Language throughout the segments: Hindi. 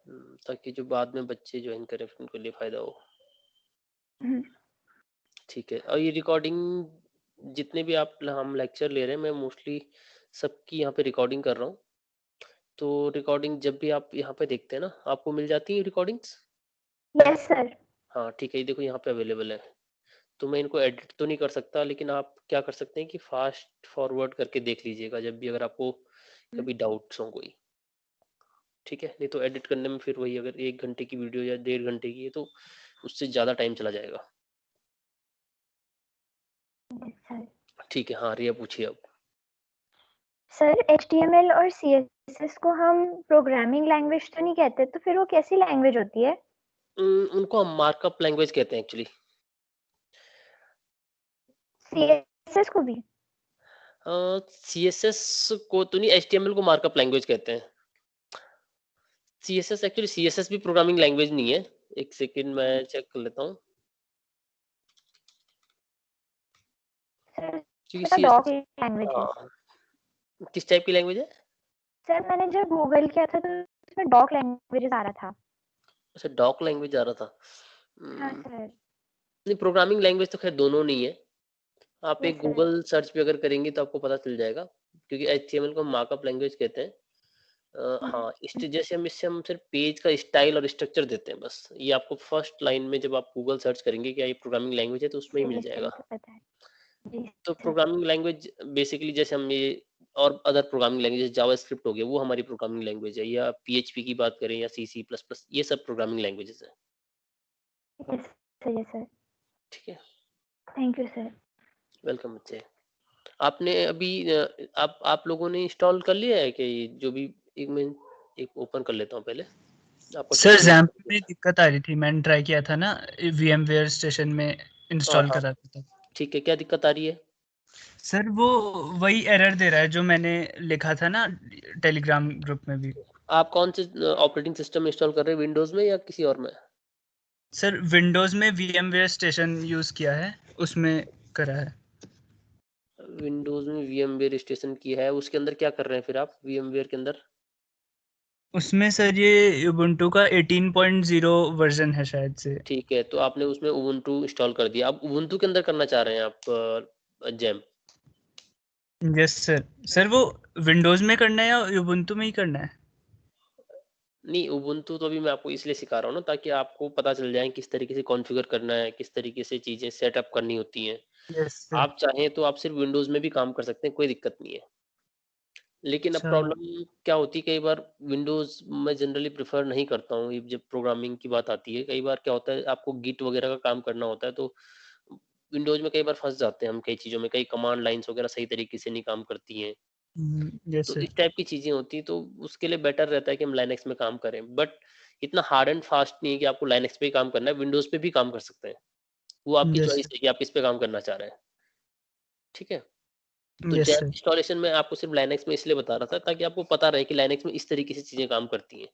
ताकि जो बाद में बच्चे ज्वाइन करें फिर उनके लिए फायदा हो। हम्म, ठीक है, और ये रिकॉर्डिंग जितने भी आप हम लेक्चर ले रहे हैं, मैं मोस्टली सबकी यहाँ पे रिकॉर्डिंग कर रहा हूँ। तो रिकॉर्डिंग जब भी आप यहाँ पे देखते हैं ना, आपको मिल जाती है रिकॉर्डिंग्स। Yes sir. हाँ ठीक है, ये देखो यहाँ पे अवेलेबल है। तो मैं इनको एडिट तो नहीं कर सकता, लेकिन आप क्या कर सकते हैं कि फास्ट फॉरवर्ड करके देख लीजिएगा जब भी, अगर आपको कभी डाउट्स हो कोई। ठीक है, नहीं तो एडिट करने में फिर वही, अगर 1 घंटे की वीडियो या 1.5 घंटे की है तो उससे ज़्यादा टाइम चला जाएगा। सर ठीक है, हाँ रिया पूछिए अब। सर HTML और CSS को हम प्रोग्रामिंग लैंग्वेज तो नहीं कहते, तो फिर वो कैसी लैंग्वेज होती है? उनको हम मार्कअप लैंग्वेज कहते हैं एक्चुअली। CSS को भी? CSS को तो नहीं, HTML को मार्कअप लैंग्वेज कहते हैं। CSS एक्चुअली, CSS भी प्रोग्रामिंग लैंग्वेज नहीं है। एक सेकंड मैं चेक कर लेता हूँ, सर क्योंकि उसमें तो डॉक CSS, लैंग्वेज है। हाँ किस टाइप की लैंग्वेज है? सर मैंने जब गूगल किया था तो उसमें डॉक लैंग्वेजेस आ रहा था। अच्छा, डॉक लैंग्वेज आ रहा था। हाँ सर। नहीं, प्रोग्रामिंग लैंग्वेज तो खैर दोनों नहीं है। आप यस एक सर। गूगल सर्च भी अगर करेंगे तो आपको पता चल जाएगा, क्योंकि HTML को मार्कअप लैंग्वेज कहते हैं। हाँ, जैसे हम इससे हम सिर्फ पेज का स्टाइल और स्ट्रक्चर देते हैं बस। ये आपको फर्स्ट लाइन में जब आप गूगल सर्च करेंगे क्या ये प्रोग्रामिंग लैंग्वेज है, तो उसमें ही मिल सर ये जाएगा। तो पता है। जी तो सर। प्रोग्रामिंग लैंग्वेज बेसिकली जैसे हम ये, और अदर प्रोग्रामिंग लैंग्वेज जावास्क्रिप्ट हो गया, वो हमारी प्रोग्रामिंग लैंग्वेज है, या PHP की बात करें या C++, ये सब प्रोग्रामिंग लैंग्वेजेस है। Yes sir. Yes sir. ठीक है, थैंक यू सर। वेलकम बच्चे। आपने अभी आप लोगों ने इंस्टॉल कर लिया है कि ये जो भी, एक मिनट एक ओपन कर लेता हूँ पहले आपको सर टेक्निक। जैम्प में दिक्कत आ रही थी, मैंने ट्राई किया था ना VMware स्टेशन में हाँ इंस्टॉल हाँ, करा था। ठीक है, क्या दिक्कत आ रही है? सर वो वही एरर दे रहा है जो मैंने लिखा था ना टेलीग्राम ग्रुप में भी। आप कौन से ऑपरेटिंग सिस्टम इंस्टॉल कर रहे हैं, विंडोज में या किसी और में? सर विंडोज में VMware स्टेशन यूज किया है, उसमें करा है। विंडोज में VMware स्टेशन की है, उसके अंदर क्या कर रहे हैं फिर आप VMware के अंदर? उसमें सर ये उबुंटू का 18.0 वर्जन है शायद से। ठीक है, तो आपने उसमें उबुंटू इंस्टॉल कर दिया, आप उबुंटू के अंदर करना चाह रहे हैं आप जैम? Yes sir. सर वो विंडोज में करना है या उबुंटू में ही करना है? नहीं, उबुंटू तो अभी मैं आपको इसलिए सिखा रहा हूँ ना, ताकि आपको पता चल जाए किस तरीके से कॉन्फ़िगर करना है, किस तरीके से चीज़ें सेटअप करनी होती हैं। Yes sir. आप चाहें तो आप सिर्फ विंडोज़ में भी काम कर सकते हैं, कोई दिक्कत नहीं है। लेकिन अब अच्छा। प्रॉब्लम क्या होती है, कई बार विंडोज़ मैं जनरली प्रेफ़र नहीं करता हूँ, ये जब प्रोग्रामिंग की बात आती है। कई बार क्या होता है, आपको गिट वगैरह का काम करना होता है, तो विंडोज़ में कई बार फँस जाते हैं हम कई चीज़ों में, कई कमांड लाइन्स वगैरह सही तरीके से नहीं काम करती हैं। यस तो सर। इस टाइप की चीज़ें होती हैं, तो उसके लिए बेटर रहता है कि हम लाइनक्स में काम करें। बट इतना हार्ड एंड फास्ट नहीं है कि आपको लाइनक्स पे ही काम करना है, विंडोज़ पे भी काम कर सकते हैं। वो आपकी यस चॉइस सर। है कि आप किस पे काम करना चाह रहे हैं। ठीक है? तो यस जैम सर। इंस्टॉलेशन में आपको सिर्फ लाइनक्स में इसलिए बता रहा था, ताकि आपको पता रहे कि लाइनक्स में इस तरीके से चीज़ें काम करती हैं।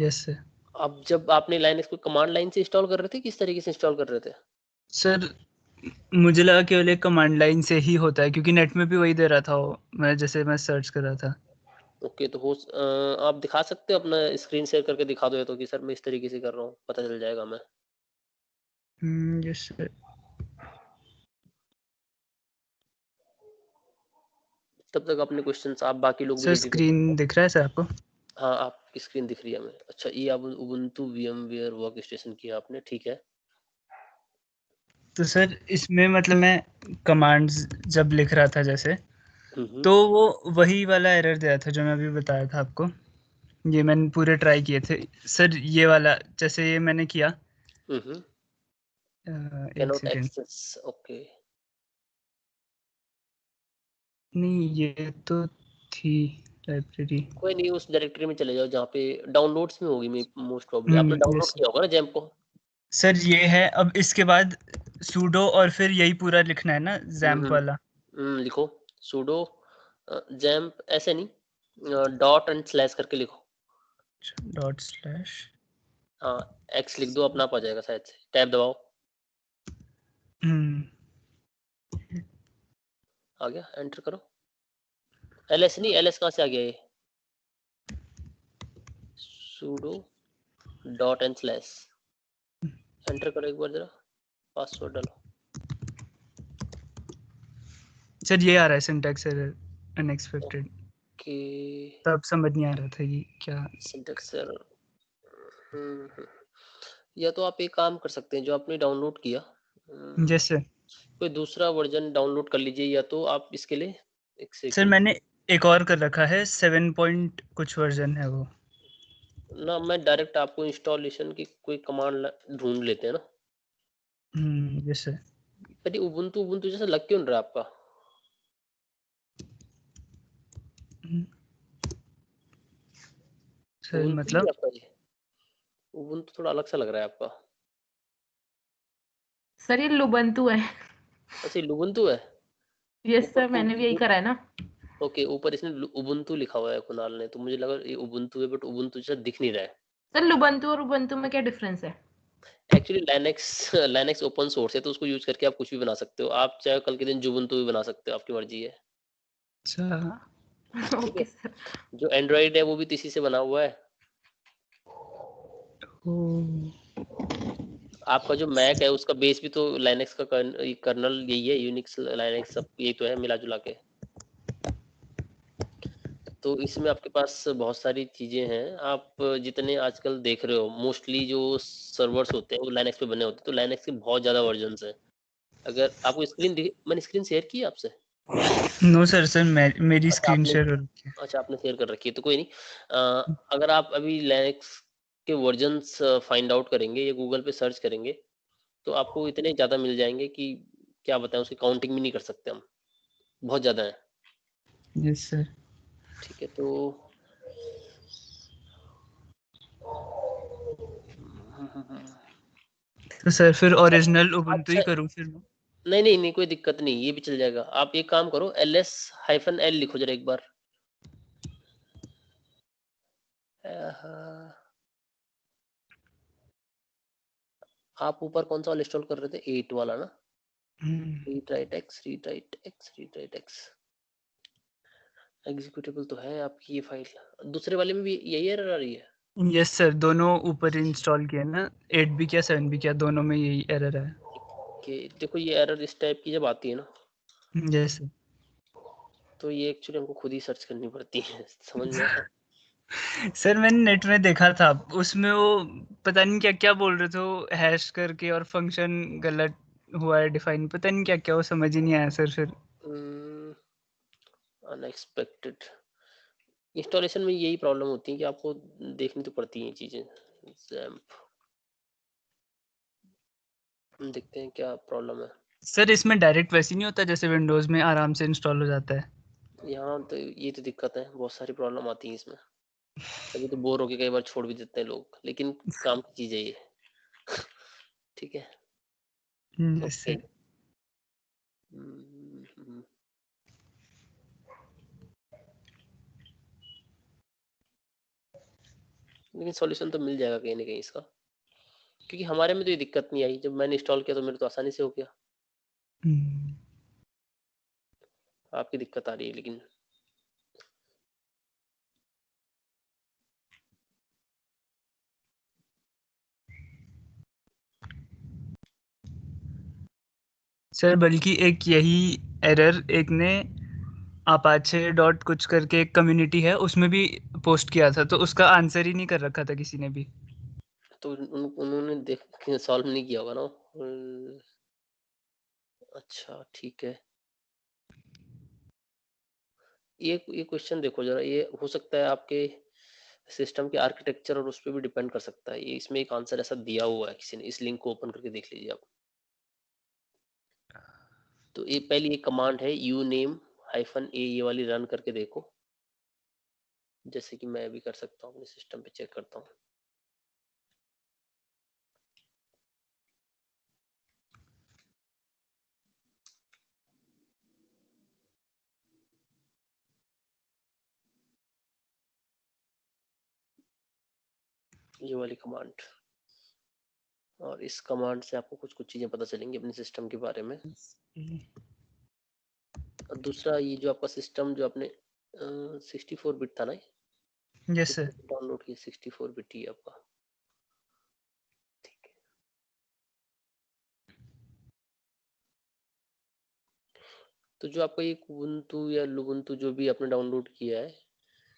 Yes sir. अब जब आपने लाइनक्स को कमांड लाइन से इंस्टॉल कर रहे थे, किस तरीके से इंस्टॉल कर रहे थे? सर मुझे लगा केवल एक कमांड लाइन से ही होता है, क्योंकि नेट में भी वही दे रहा था वो, मैं जैसे मैं सर्च कर रहा था। ओके, तो आप दिखा सकते हो अपना स्क्रीन शेयर करके दिखा दो, या तो कि सर मैं इस तरीके से कर रहा हूँ, पता चल जाएगा हमें। Yes sir. तब तक अपने क्वेश्चंस आप बाकी लोग भी सर रेडी रखें। स्क्रीन दिख रहा है सर आपको? हाँ, आपकी स्क्रीन दिख रही है हमें। अच्छा, ये आप उबुंटू VMware वर्कस्टेशन किया आपने, ठीक है। तो सर इसमें मतलब मैं कमांड्स जब लिख रहा था जैसे, हम्म। तो वो वही वाला एरर दिया था जो मैं अभी बताया था आपको। ये मैंने पूरे ट्राई किए थे सर, ये वाला जैसे ये मैंने किया। हम्म, एक कैनॉट सेकेंड। Access, okay. नहीं ये तो थी लाइब्रेरी। कोई नहीं, उस डायरेक्टरी में चले जाओ जहाँ पे डाउनलोड्स में होगी, मोस्ट प्रॉब्ली आपने डाउनलोड यस किया होगा ना जैम को। सर, ये है। अब इसके बाद सूडो और फिर यही पूरा लिखना है ना, जैम्प हम्म, वाला? लिखो sudo जैम्प, ऐसे नहीं, डॉट एंड स्लैश करके लिखो। Dot slash. हाँ, एक्स लिख दो, अपना आप आ जाएगा शायद से, टैब दबाओ। आ गया, एंटर करो। LS नहीं, LS कहाँ से आ गया ये? sudo dot and slash enter करो एक बार जरा, पासवर्ड डालो। सर ये आ रहा है सिंटैक्स एरर अनएक्सपेक्टेड, कि तब समझ नहीं आ रहा था कि क्या। Syntax error. या तो आप एक काम कर सकते हैं, जो आपने डाउनलोड किया जैसे कोई दूसरा वर्जन डाउनलोड कर लीजिए, या तो आप इसके लिए एक सर सेकंड मैंने एक और कर रखा है 7 पॉइंट कुछ वर्जन है वो। ना, मैं डायरेक्ट आपको इंस्टॉलेशन की कोई कमांड ढूंढ लेते हैं ना। जैसे पर ये उबुंटू उबुंटू जैसा लग क्यों नहीं रहा आपका? सर उबुंटू ही मतलब है आपका ये? उबुंटू थोड़ा अलग सा लग रहा है आपका। सर ये लुबंतु है। अच्छा, ये लुबुंटू है। यस ऊपर सर, मैंने भी यही करा है ना। ओके, ऊपर इसने उबुंटू लिखा हुआ है कुणाल ने, तो मुझे लगा ये उबुंटू है, बट उबुंटू जैसा दिख नहीं रहा है। सर लुबंतु और उबंतु में क्या डिफरेंस है? एक्चुअली लाइनेक्स ओपन सोर्स है, तो उसको यूज करके आप कुछ भी बना सकते हो। आप चाहे कल के दिन जुबुंटू भी बना सकते हो, आपकी मर्जी है। अच्छा ठीक ओके है, सर। जो एंड्रॉइड है वो भी इसी से बना हुआ है। आपका जो मैक है उसका बेस भी तो लाइनेक्स का कर्नल यही है, यूनिक्स लाइनेक्स सब यही तो है मिला जुला के। तो इसमें आपके पास बहुत सारी चीजें हैं। आप जितने आजकल देख रहे हो, मोस्टली जो सर्वर्स होते हैं वो लाइनेक्स पे बने होते हैं, तो लाइनेक्स के बहुत ज्यादा वर्जन्स हैं। अगर आपको मैंने स्क्रीन शेयर की है आपसे? नो सर, मेरी अच्छा स्क्रीन आपने शेयर हो रखी है। अच्छा आपने शेयर कर रखी है तो कोई नहीं। अगर आप अभी लाइनेक्स के वर्जन्स फाइंड आउट करेंगे या गूगल पे सर्च करेंगे, तो आपको इतने ज़्यादा मिल जाएंगे कि क्या बताएं, उसकी काउंटिंग भी नहीं कर सकते हम, बहुत ज़्यादा है। Yes sir. ठीक है, तो तो सर फिर अच्छा ओरिजिनल उबुंटू ही अच्छा, करूँ फिर मैं? नहीं नहीं कोई दिक्कत नहीं, ये भी चल जाएगा। आप एक काम करो, ls-l लिखो जरा एक बार। आप ऊपर कौन सा वाला इंस्टॉल कर रहे थे? 8 वाला ना? रीड राइट एक्स एग्जीक्यूटेबल तो है आपकी ये फाइल। दूसरे वाले में भी यही एरर आ रही है? यस सर, दोनों ऊपर इंस्टॉल किए ना, 8 भी किया 7 भी किया, दोनों में यही एरर है। कि देखो, ये एरर इस टाइप की जब आती है ना, यस सर। तो ये एक्चुअली हमको खुद ही सर्च करनी पड़ती है, समझ में आया? सर मैंने नेट में देखा था, उसमें वो पता नहीं क्या क्या बोल रहे थे, वो हैश करके और फंक्शन गलत हुआ है डिफाइन, पता नहीं क्या क्या, वो समझ ही नहीं आया सर फिर। अनएक्सपेक्टेड इंस्टॉलेशन में यही प्रॉब्लम होती है कि आपको देखनी तो पड़ती हैं चीजें। XAMPP देखते हैं क्या प्रॉब्लम है। सर इसमें डायरेक्ट वैसे नहीं होता जैसे विंडोज में आराम से इंस्टॉल हो जाता है? यहाँ तो ये तो दिक्कत है, बहुत सारी प्रॉब्लम आती है इसमें, तभी तो बोर होके कई बार छोड़ भी देते हैं लोग, लेकिन काम की चीज है ये। ठीक है, यस ओके। सर। लेकिन सॉल्यूशन तो मिल जाएगा कहीं ना कहीं इसका, क्योंकि हमारे में तो ये दिक्कत नहीं आई। जब मैंने इंस्टॉल किया तो मेरे तो आसानी से हो गया। आपकी दिक्कत आ रही है लेकिन। सर बल्कि एक यही एरर एक ने अपाचे डॉट कुछ करके एक कम्युनिटी है उसमें भी पोस्ट किया था, तो उसका आंसर ही नहीं कर रखा था किसी ने भी। तो उन्होंने देख सॉल्व नहीं किया होगा ना। अच्छा ठीक है, ये क्वेश्चन देखो जरा, ये हो सकता है आपके सिस्टम के आर्किटेक्चर और उस पर भी डिपेंड कर सकता है। ये इसमें एक आंसर ऐसा दिया हुआ है किसी ने, इस लिंक को ओपन करके देख लीजिए आप। तो ये पहली एक कमांड है uname-a, ये वाली रन करके देखो, जैसे कि मैं भी कर सकता हूँ अपने सिस्टम पे। चेक करता हूँ। ये वाली कमांड, और इस कमांड से आपको कुछ कुछ चीजें पता चलेंगी अपने सिस्टम के बारे में। और दूसरा, ये जो आपका सिस्टम जो आपने 64 बिट था ना, यस सर। डाउनलोड किया 64 बिट ही आपका, ठीक है। तो जो आपका ये कुबुंतु या लुबुंतु जो भी आपने डाउनलोड किया है,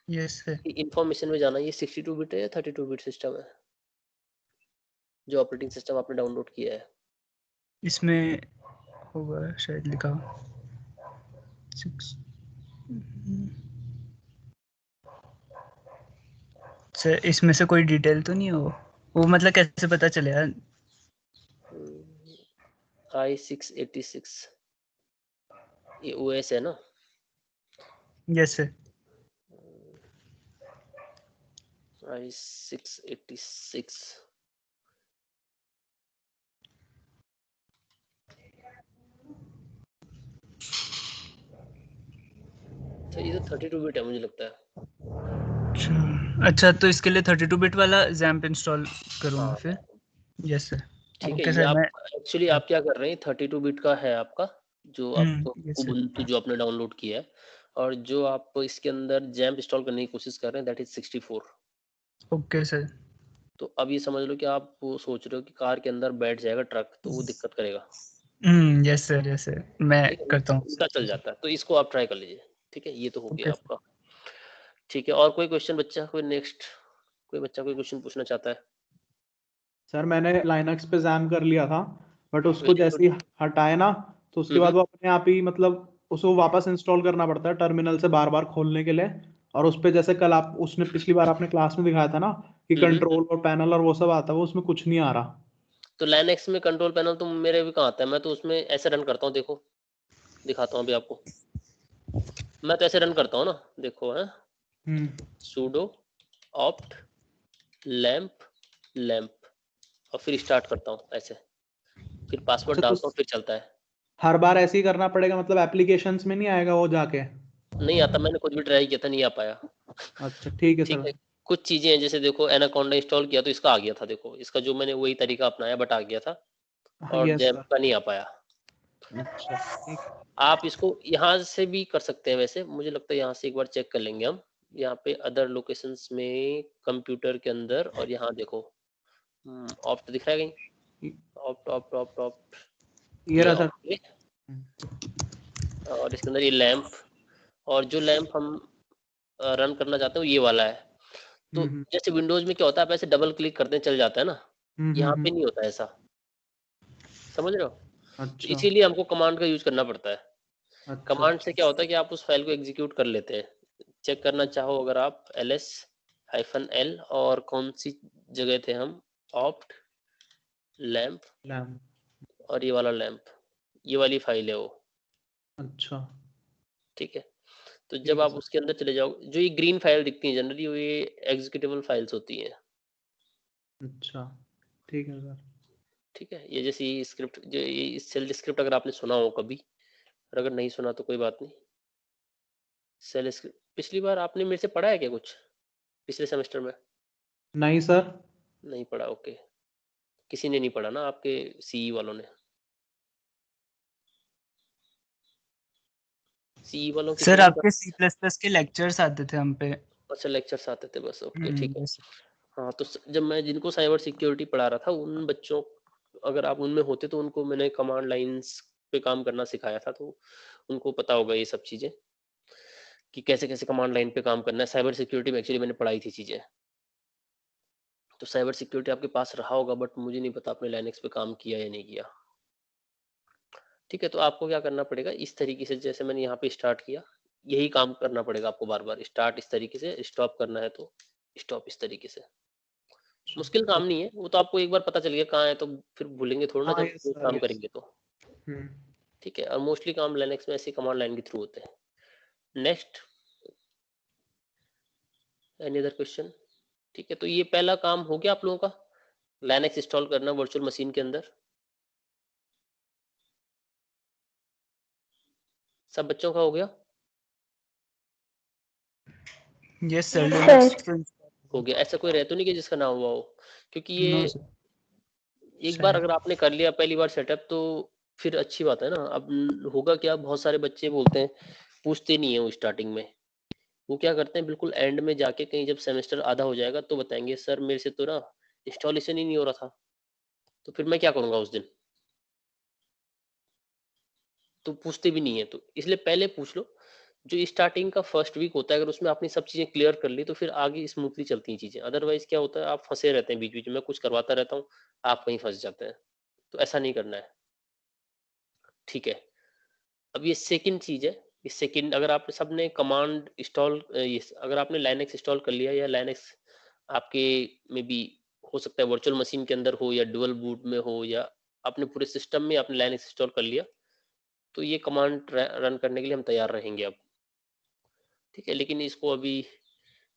यस सर। इंफॉर्मेशन में जाना, ये 62 बिट है या 32 बिट सिस्टम है जो ऑपरेटिंग सिस्टम आपने डाउनलोड किया है? इसमें होगा शायद लिखा 6। सर इसमें से कोई डिटेल तो नहीं हो, वो मतलब कैसे पता चलेगा? i686 ये OS है ना? Yes sir. i686 तो ये तो 32 बिट है मुझे लगता है। अच्छा तो इसके लिए 32 बिट वाला जैम्प इंस्टॉल करूँगा हाँ फिर? Yes sir. ठीक है, ओके ये सर आप मैं। एक्चुअली आप क्या कर रहे हैं, 32 बिट का है आपका जो आप यस सर। उबुंटू जो आपने डाउनलोड किया है, और जो आप इसके अंदर जैम्प इंस्टॉल करने की कोशिश कर रहे हैं दैट इज 64। Okay sir. तो अब ये समझ लो कि आप वो सोच रहे हो कि कार के अंदर बैठ जाएगा ट्रक, तो वो दिक्कत करेगा। यस सर, यस सर, मैं ठीक है, करता हूँ। उल्टा चल जाता है, तो इसको आप ट्राई कर लीजिए। ठीक है, ये तो हो ओके गया आपका। ठीक है, और कोई क्वेश्चन बच्चा, कोई नेक्स्ट, कोई बच्चा कोई क्वेश्चन पूछना चाहता है? सर मैंने लाइनक्स पे जैम कर लिया था, बट उसको वेरी जैसे गुड। ही हटाए ना तो उसके बाद वो अपने आप ही मतलब उसको वापस इंस्टॉल करना पड़ता है टर्मिनल से बार बार खोलने के लिए। और उस पे जैसे कल आप उसने पिछली बार आपने क्लास में दिखाया था ना कि कंट्रोल और पैनल और वो सब आता है, वो उसमें कुछ नहीं आ रहा। तो लाइनक्स में कंट्रोल पैनल तो मेरे भी कहाँ आता है, मैं तो उसमें ऐसे रन करता हूँ, देखो दिखाता हूँ अभी आपको। मैं तो ऐसे रन करता हूँ ना, देखो है sudo opt lamp lamp और फिर स्टार्ट करता हूँ ऐसे, फिर पासवर्ड अच्छा, डालता तो हूँ, फिर चलता है। हर बार ऐसे ही करना पड़ेगा, मतलब एप्लीकेशंस में नहीं आएगा वो जाके? नहीं आता, मैंने खुद भी ट्राई किया था, नहीं आ पाया। अच्छा ठीक है ठीक सर। है, कुछ चीजें हैं जैसे देखो एनाकोंडा इंस्टॉल किया तो इसका आ गया था, देखो इसका जो मैंने वही तरीका अपनाया बट आ गया था, और यस जैम सर। का नहीं आ पाया। अच्छा ठीक। आप इसको यहाँ से भी कर सकते हैं, वैसे मुझे लगता है यहाँ से एक बार चेक कर लेंगे हम। यहाँ पे अदर लोकेशंस में कंप्यूटर के अंदर, और यहाँ देखो ऑप्ट दिख रहा है कहीं, ऑप्ट ऑप्ट ऑप्ट ऑप्ट, ये ये रहा सर। ऑप्ट है, और इसके अंदर ये लैंप, और जो लैंप हम रन करना चाहते हैं वो ये वाला है। तो जैसे विंडोज में क्या होता है, आप ऐसे डबल क्लिक करते हैं चल जाता है ना, यहाँ पे नहीं होता ऐसा, समझ रहे हो? तो अच्छा इसीलिए हमको कमांड का यूज करना पड़ता है। अच्छा। कमांड से क्या होता है कि आप उस फाइल को एग्जीक्यूट कर लेते हैं। चेक करना चाहो अगर आप ls-l, और कौन सी जगह थे हम, ऑप्ट लैंप, लैम्प। और ये वाला लैंप, ये वाली फाइल है वो। अच्छा ठीक है, तो ठीक जब है आप सर। उसके अंदर चले जाओ, जो ये ग्रीन फाइल दिखती है जनरली, वो ये एग्जीक्यूटेबल फाइल्स होती हैं। अच्छा ठीक है सर। ठीक है, ये जैसी स्क्रिप्ट, जो ये सेल स्क्रिप्ट अगर आपने सुना हो कभी, और अगर नहीं सुना तो कोई बात नहीं। सेल स्क्रिप्ट पिछली बार आपने मेरे से पढ़ा है क्या कुछ, पिछले सेमेस्टर में? नहीं सर। नहीं पढ़ा, ओके। किसी ने नहीं पढ़ा ना आपके सीई वालों ने? सीई वालों किसी सर ने आपके C++ के लेक्चर्स आते थे हम पे। अच्छा, लेक्चर्स आते थे बस, ओके ठीक है। यस। हाँ, तो जब मैं जिनको साइबर सिक्योरिटी पढ़ा रहा था, उन बच्चों, अगर आप उनमें होते तो उनको मैंने कमांड लाइंस पे काम करना सिखाया था, तो उनको पता होगा ये सब चीजें कि कैसे कैसे कमांड लाइन पे काम करना है। साइबर सिक्योरिटी में एक्चुअली मैंने पढ़ाई थी चीजें, तो साइबर सिक्योरिटी आपके पास रहा होगा, बट मुझे नहीं पता आपने लाइनक्स पे काम किया या नहीं किया। ठीक है, तो आपको क्या करना पड़ेगा, इस तरीके से जैसे मैंने यहाँ पे स्टार्ट किया, यही काम करना पड़ेगा आपको बार बार। स्टार्ट इस तरीके से, स्टॉप करना है तो स्टॉप इस तरीके से। मुश्किल काम नहीं है वो, तो आपको एक बार पता चल गया कहाँ है तो फिर भूलेंगे थोड़ा ना हाँ जब यस रोज सर काम यस। करेंगे तो। ठीक है, और मोस्टली काम लिनक्स में ऐसे कमांड लाइन के थ्रू होते हैं। Next, any other question? ठीक है, तो ये पहला काम हो गया आप लोगों का, लिनक्स इंस्टॉल करना वर्चुअल मशीन के अंदर। सब बच्चों का हो गया? Yes sir. हो गया? ऐसा कोई रह तो नहीं कि जिसका ना हुआ हो? क्योंकि ये नो सर। एक बार अगर आपने कर लिया पहली बार सेटअप, तो फिर अच्छी बात है ना। अब होगा क्या, बहुत सारे बच्चे बोलते हैं, पूछते नहीं है वो स्टार्टिंग में वो क्या करते हैं, बिल्कुल एंड में जाके कहीं जब सेमेस्टर आधा हो जाएगा तो बताएंगे सर मेरे से तो ना इंस्टॉलेशन ही नहीं हो रहा था, तो फिर मैं क्या करूंगा उस दिन। तो पूछते भी नहीं है, तो इसलिए पहले पूछ लो। जो स्टार्टिंग का फर्स्ट वीक होता है अगर उसमें आपने सब चीजें क्लियर कर ली तो फिर आगे स्मूथली चलती हैं चीजें। अदरवाइज क्या होता है, आप फंसे रहते हैं बीच बीच में, कुछ करवाता रहता हूँ, आप कहीं फंस जाते हैं। तो ऐसा नहीं करना है, ठीक है। अब ये सेकंड चीज है। ये सेकंड, अगर आप सबने कमांड इंस्टॉल, अगर आपने लाइनक्स इंस्टॉल कर लिया, या लाइनक्स आपके में भी हो सकता है वर्चुअल मशीन के अंदर हो या डुअल बूट में हो, या अपने पूरे सिस्टम में आपने लाइनक्स इंस्टॉल कर लिया, तो ये कमांड रन करने के लिए हम तैयार रहेंगे अब, ठीक है। लेकिन इसको अभी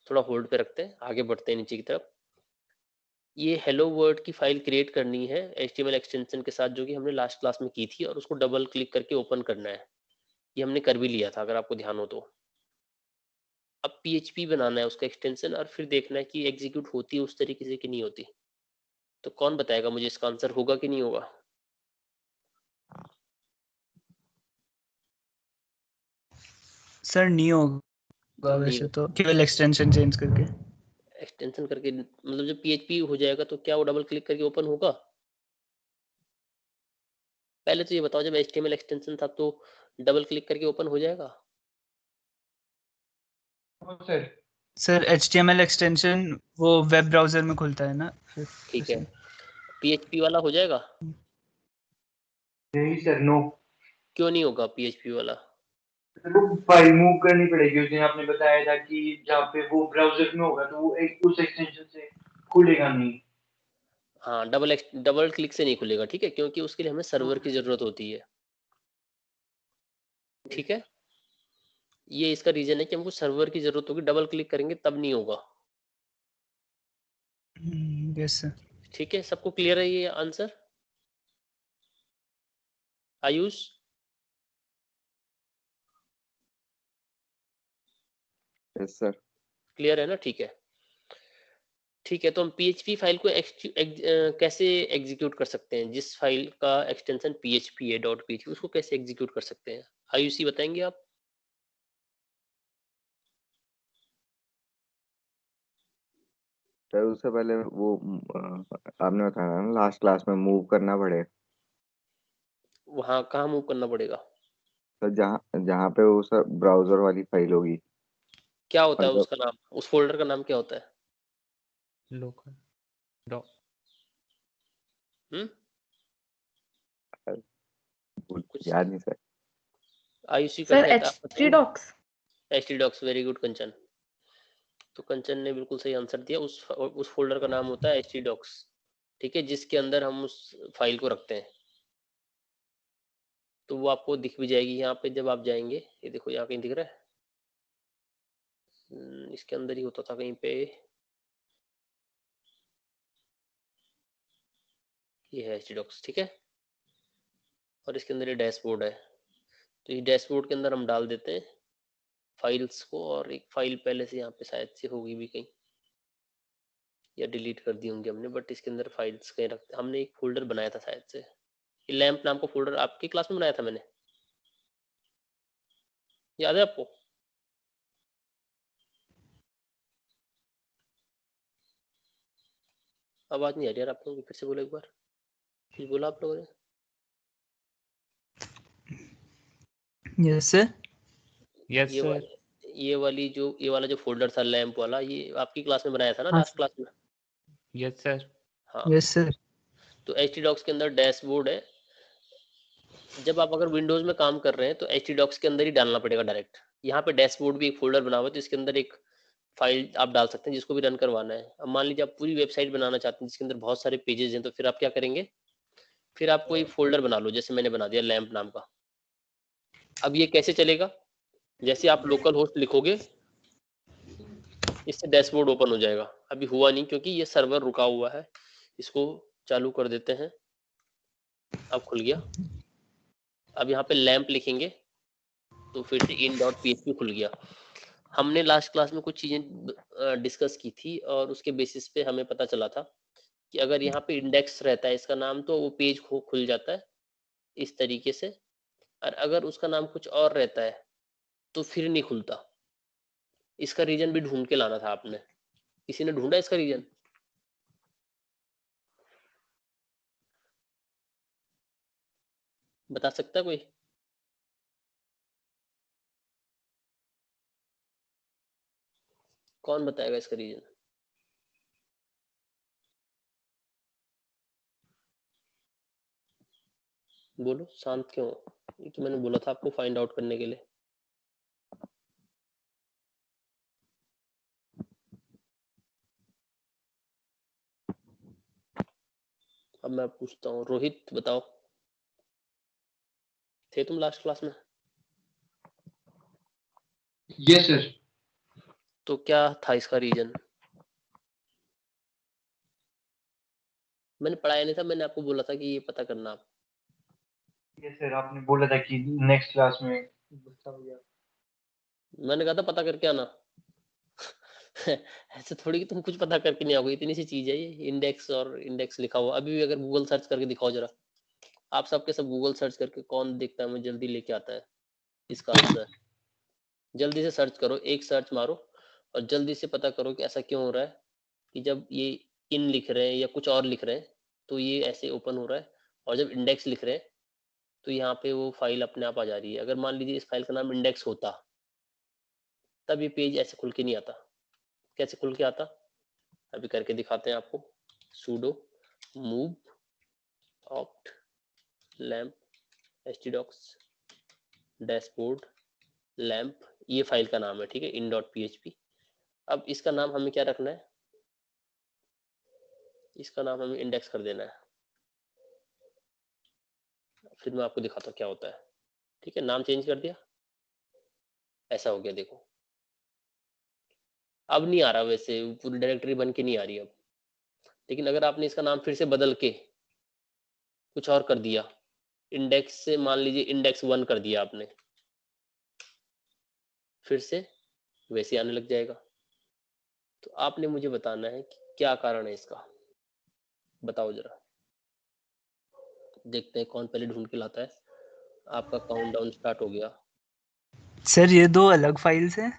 थोड़ा होल्ड पे रखते हैं, आगे बढ़ते हैं नीचे की तरफ। ये हेलो वर्ड की फाइल क्रिएट करनी है HTML एक्सटेंशन के साथ, जो कि हमने लास्ट क्लास में की थी, और उसको डबल क्लिक करके ओपन करना है। ये हमने कर भी लिया था अगर आपको ध्यान हो तो। अब PHP बनाना है उसका एक्सटेंशन, और फिर देखना है कि एग्जीक्यूट होती है उस तरीके से कि नहीं होती। तो कौन बताएगा मुझे इसका आंसर होगा कि नहीं होगा? सर नहीं होगा नहीं वैसे होगा। तो, केवल एक्सटेंशन चेंज करके। एक्सटेंशन करके मतलब जब PHP हो जाएगा तो क्या वो डबल क्लिक करके ओपन होगा? पहले तो ये बताओ, जब HTML एक्सटेंशन था तो डबल क्लिक करके ओपन हो जाएगा? सर HTML एक्सटेंशन वो वेब ब्राउजर में खुलता है ना फिर ठीक है, इसलिए। PHP वाला हो जाएगा? नहीं सर, नो। क्यों नहीं होगा PHP वाला? वो फाइल मूव करनी पड़ेगी। उस दिन आपने बताया था कि जहाँ पे वो ब्राउजर में होगा तो वो एक उस एक्सटेंशन से खुलेगा नहीं। हाँ, डबल क्लिक से नहीं खुलेगा, ठीक है, क्योंकि उसके लिए हमें सर्वर की जरूरत होती है, ठीक है। ये इसका रीजन है कि हमको सर्वर की जरूरत होगी, डबल क्लिक करेंगे तब नहीं होगा, यस सर। ठीक है। सबको क्लियर है ये answer? Ayush yes sir. Clear है ना? ठीक है, ठीक है। तो हम PHP फाइल को कैसे एग्जीक्यूट कर सकते हैं? जिस फाइल का एक्सटेंशन PHP है .php, उसको कैसे एग्जीक्यूट कर सकते हैं? आयुषी बताएंगे आप? सर उससे पहले वो आपने बताया ना लास्ट क्लास में मूव करना पड़े। वहाँ कहाँ मूव करना पड़ेगा? सर जहाँ जहाँ पे वो सर ब्राउजर वाली फाइल होगी। क्या होता है मतलब उसका नाम, उस फोल्डर का नाम क्या होता है? लोकल डॉ हम्म कुछ याद नहीं सर। आयुषी सर करके आप बताएंगे? htdocs। htdocs, वेरी गुड कंचन। तो कंचन ने बिल्कुल सही आंसर दिया। उस फोल्डर का नाम होता है htdocs, ठीक है, जिसके अंदर हम उस फाइल को रखते हैं। तो वो आपको दिख भी जाएगी यहाँ पे जब आप जाएंगे। ये देखो यहाँ कहीं दिख रहा है, इसके अंदर ही होता था कहीं पे। ये है htdocs, ठीक है, और इसके अंदर ये डैशबोर्ड है। तो ये डैशबोर्ड के अंदर हम डाल देते हैं फाइल्स को, और एक फाइल पहले से यहाँ पे शायद से होगी भी कहीं, या डिलीट कर दी होंगी हमने, बट इसके अंदर फाइल्स कहीं रखते, हमने एक फोल्डर बनाया था शायद से। ये लैंप नाम का फोल्डर आपकी क्लास में बनाया था मैंने, याद है आपको? आवाज नहीं आ रही यार आप लोगों की, फिर से बोलो एक बार। कुछ बोला आप लोगों ने? Yes sir. यस ये सर। ये वाला जो फोल्डर था लैंप वाला, ये आपकी क्लास में बनाया था ना हाँ लास्ट क्लास में? Yes sir. हाँ, यस सर। तो htdocs के अंदर डैशबोर्ड है। जब आप अगर विंडोज में काम कर रहे हैं तो htdocs के अंदर ही डालना पड़ेगा डायरेक्ट। यहाँ पे डैशबोर्ड भी एक फोल्डर बना हुआ है, तो इसके अंदर एक फाइल आप डाल सकते हैं जिसको भी रन करवाना है। अब मान लीजिए आप पूरी वेबसाइट बनाना चाहते हैं जिसके अंदर बहुत सारे पेजेस हैं, तो फिर आप क्या करेंगे, फिर आप कोई फोल्डर बना लो, जैसे मैंने बना दिया लैंप नाम का। अब ये कैसे चलेगा, जैसे आप लोकल होस्ट लिखोगे इससे डैशबोर्ड ओपन हो जाएगा। अभी हुआ नहीं क्योंकि ये सर्वर रुका हुआ है, इसको चालू कर देते हैं। अब खुल गया। अब यहाँ पे लैंप लिखेंगे तो फिर से in.php खुल गया। हमने लास्ट क्लास में कुछ चीजें डिस्कस की थी, और उसके बेसिस पे हमें पता चला था कि अगर यहाँ पे इंडेक्स रहता है इसका नाम, तो वो पेज खुल जाता है इस तरीके से, और अगर उसका नाम कुछ और रहता है तो फिर नहीं खुलता। इसका रीजन भी ढूंढ के लाना था आपने। किसी ने ढूंढा इसका रीजन? बता सकता है कोई? कौन बताएगा इसका रीजन? बोलो, शांत क्यों हो? ये तो मैंने बोला था आपको फाइंड आउट करने के लिए। अब मैं पूछता हूँ, रोहित बताओ, थे तुम लास्ट क्लास में? Yes sir. तो क्या था इसका रीजन? मैंने पढ़ाया नहीं था, मैंने आपको बोला था कि ये पता करना आप। यस सर, आपने बोला था कि नेक्स्ट क्लास में बताओगे। मैंने कहा था पता करके आना। ऐसे थोड़ी कि तुम कुछ पता करके नहीं आओगे, इतनी सी चीज है ये, इंडेक्स और इंडेक्स लिखा हुआ। अभी भी अगर गूगल सर्च करके दिखाओ जरा, आप सबके सब गूगल सर्च करके, कौन देखता है मुझे जल्दी लेके आता है इसका आंसर। जल्दी से सर्च करो, एक सर्च मारो और जल्दी से पता करो कि ऐसा क्यों हो रहा है कि जब ये इन लिख रहे हैं या कुछ और लिख रहे हैं तो ये ऐसे ओपन हो रहा है, और जब इंडेक्स लिख रहे हैं तो यहाँ पे वो फाइल अपने आप आ जा रही है। अगर मान लीजिए इस फाइल का नाम इंडेक्स होता तब ये पेज ऐसे खुल के नहीं आता। कैसे खुल के आता, अभी करके दिखाते हैं आपको। sudo move opt lamp htdocs dashboard lamp, ये फाइल का नाम है, ठीक है, in.php। अब इसका नाम हमें क्या रखना है? इसका नाम हमें इंडेक्स कर देना है। फिर मैं आपको दिखाता हूँ क्या होता है। ठीक है, नाम चेंज कर दिया, ऐसा हो गया, देखो अब नहीं आ रहा, वैसे पूरी डायरेक्टरी बन के नहीं आ रही अब। लेकिन अगर आपने इसका नाम फिर से बदल के कुछ और कर दिया, इंडेक्स से मान लीजिए इंडेक्स 1 कर दिया आपने, फिर से वैसे आने लग जाएगा। तो आपने मुझे बताना है कि क्या कारण है इसका, बताओ जरा। देखते हैं कौन पहले ढूंढ के लाता है। आपका काउंटडाउन स्टार्ट हो गया। सर ये दो अलग फाइल्स हैं?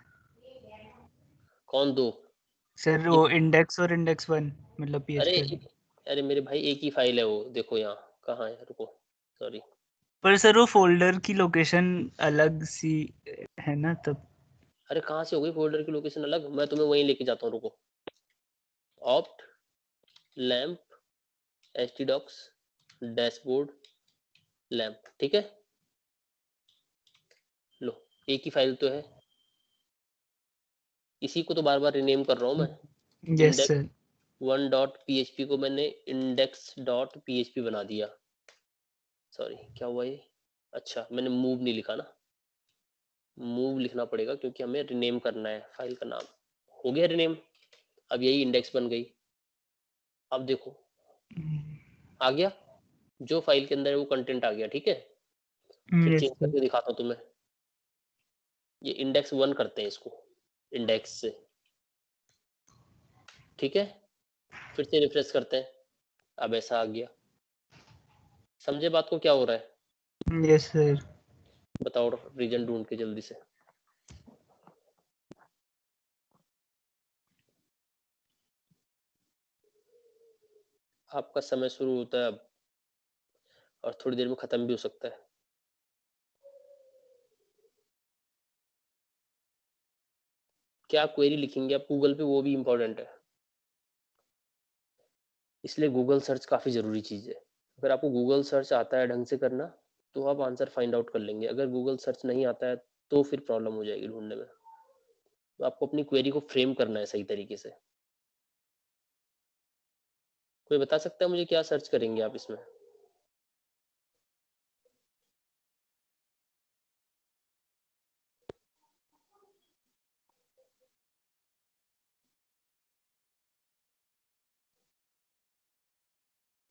कौन दो? सर ये वो इंडेक्स और इंडेक्स वन, मतलब अरे PHP वाली। अरे मेरे भाई, एक ही फाइल है वो, देखो यहाँ कहाँ है, रुको, सॉरी। पर सर वो फोल्डर की लोकेशन अलग सी है ना तब। अरे कहाँ से हो गई फोल्डर की लोकेशन अलग? मैं तुम्हें वहीं लेके जाता हूँ, रुको। Opt lamp htdocs dashboard lamp, ठीक है, लो एक ही फाइल तो है। इसी को तो बार बार रिनेम कर रहा हूँ मैं। Yes index sir. 1.php को मैंने index.php बना दिया। सॉरी, क्या हुआ ये? अच्छा, मैंने मूव नहीं लिखा ना, मूव लिखना पड़ेगा क्योंकि हमें रिनेम करना है फाइल का नाम। हो गया रिनेम, अब यही इंडेक्स बन गई। अब देखो आ गया, जो फाइल के अंदर है वो कंटेंट आ गया, ठीक है। फिर यस चेंज सर। करके दिखाता हूँ तुम्हें। ये इंडेक्स 1 करते हैं इसको, इंडेक्स से, ठीक है। फिर से रिफ्रेश करते हैं, अब ऐसा आ गया। समझे बात को क्या हो रहा है? Yes sir. बताओ रीजन ढूंढ के जल्दी से। आपका समय शुरू होता है अब, और थोड़ी देर में खत्म भी हो सकता है। क्या क्वेरी लिखेंगे आप गूगल पे, वो भी इम्पोर्टेंट है, इसलिए गूगल सर्च काफ़ी ज़रूरी चीज़ है। अगर आपको गूगल सर्च आता है ढंग से करना तो आप आंसर फाइंड आउट कर लेंगे। अगर गूगल सर्च नहीं आता है तो फिर प्रॉब्लम हो जाएगी ढूंढने में। तो आपको अपनी क्वेरी को फ्रेम करना है सही तरीके से। कोई बता सकता है मुझे क्या सर्च करेंगे आप इसमें?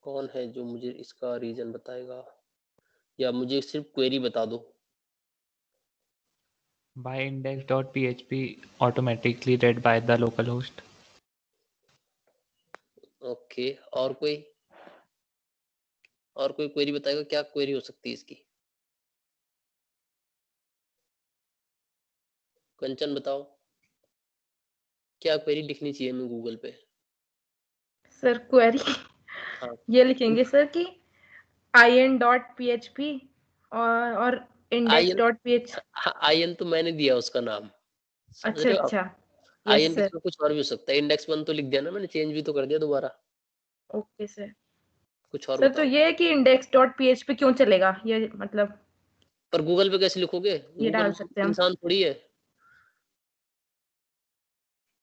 कौन है जो मुझे इसका रीजन बताएगा, या मुझे सिर्फ क्वेरी बता दो। By index.php automatically read by the localhost. Okay, और कोई क्वेरी बताएगा, क्या क्वेरी हो सकती है इसकी? कंचन बताओ। क्या क्वेरी लिखनी चाहिए मैं गूगल पे? सर क्वेरी हाँ ये लिखेंगे सर कि in.php और आईएन, index.php। आईएन तो मैंने दिया उसका नाम, समझ अच्छा रहे हो आप? अच्छा, यस आईएन की सर, जगह कुछ और भी हो सकता है। इंडेक्स 1 तो लिख दिया ना मैंने, चेंज भी तो कर दिया दोबारा। Okay sir. कुछ और सर तो बताओ। ये है कि index.php क्यों चलेगा, ये मतलब पर गूगल पे कैसे लिखोगे? ये डाल गूगल सकते हैं हम। इंसान थोड़ी है,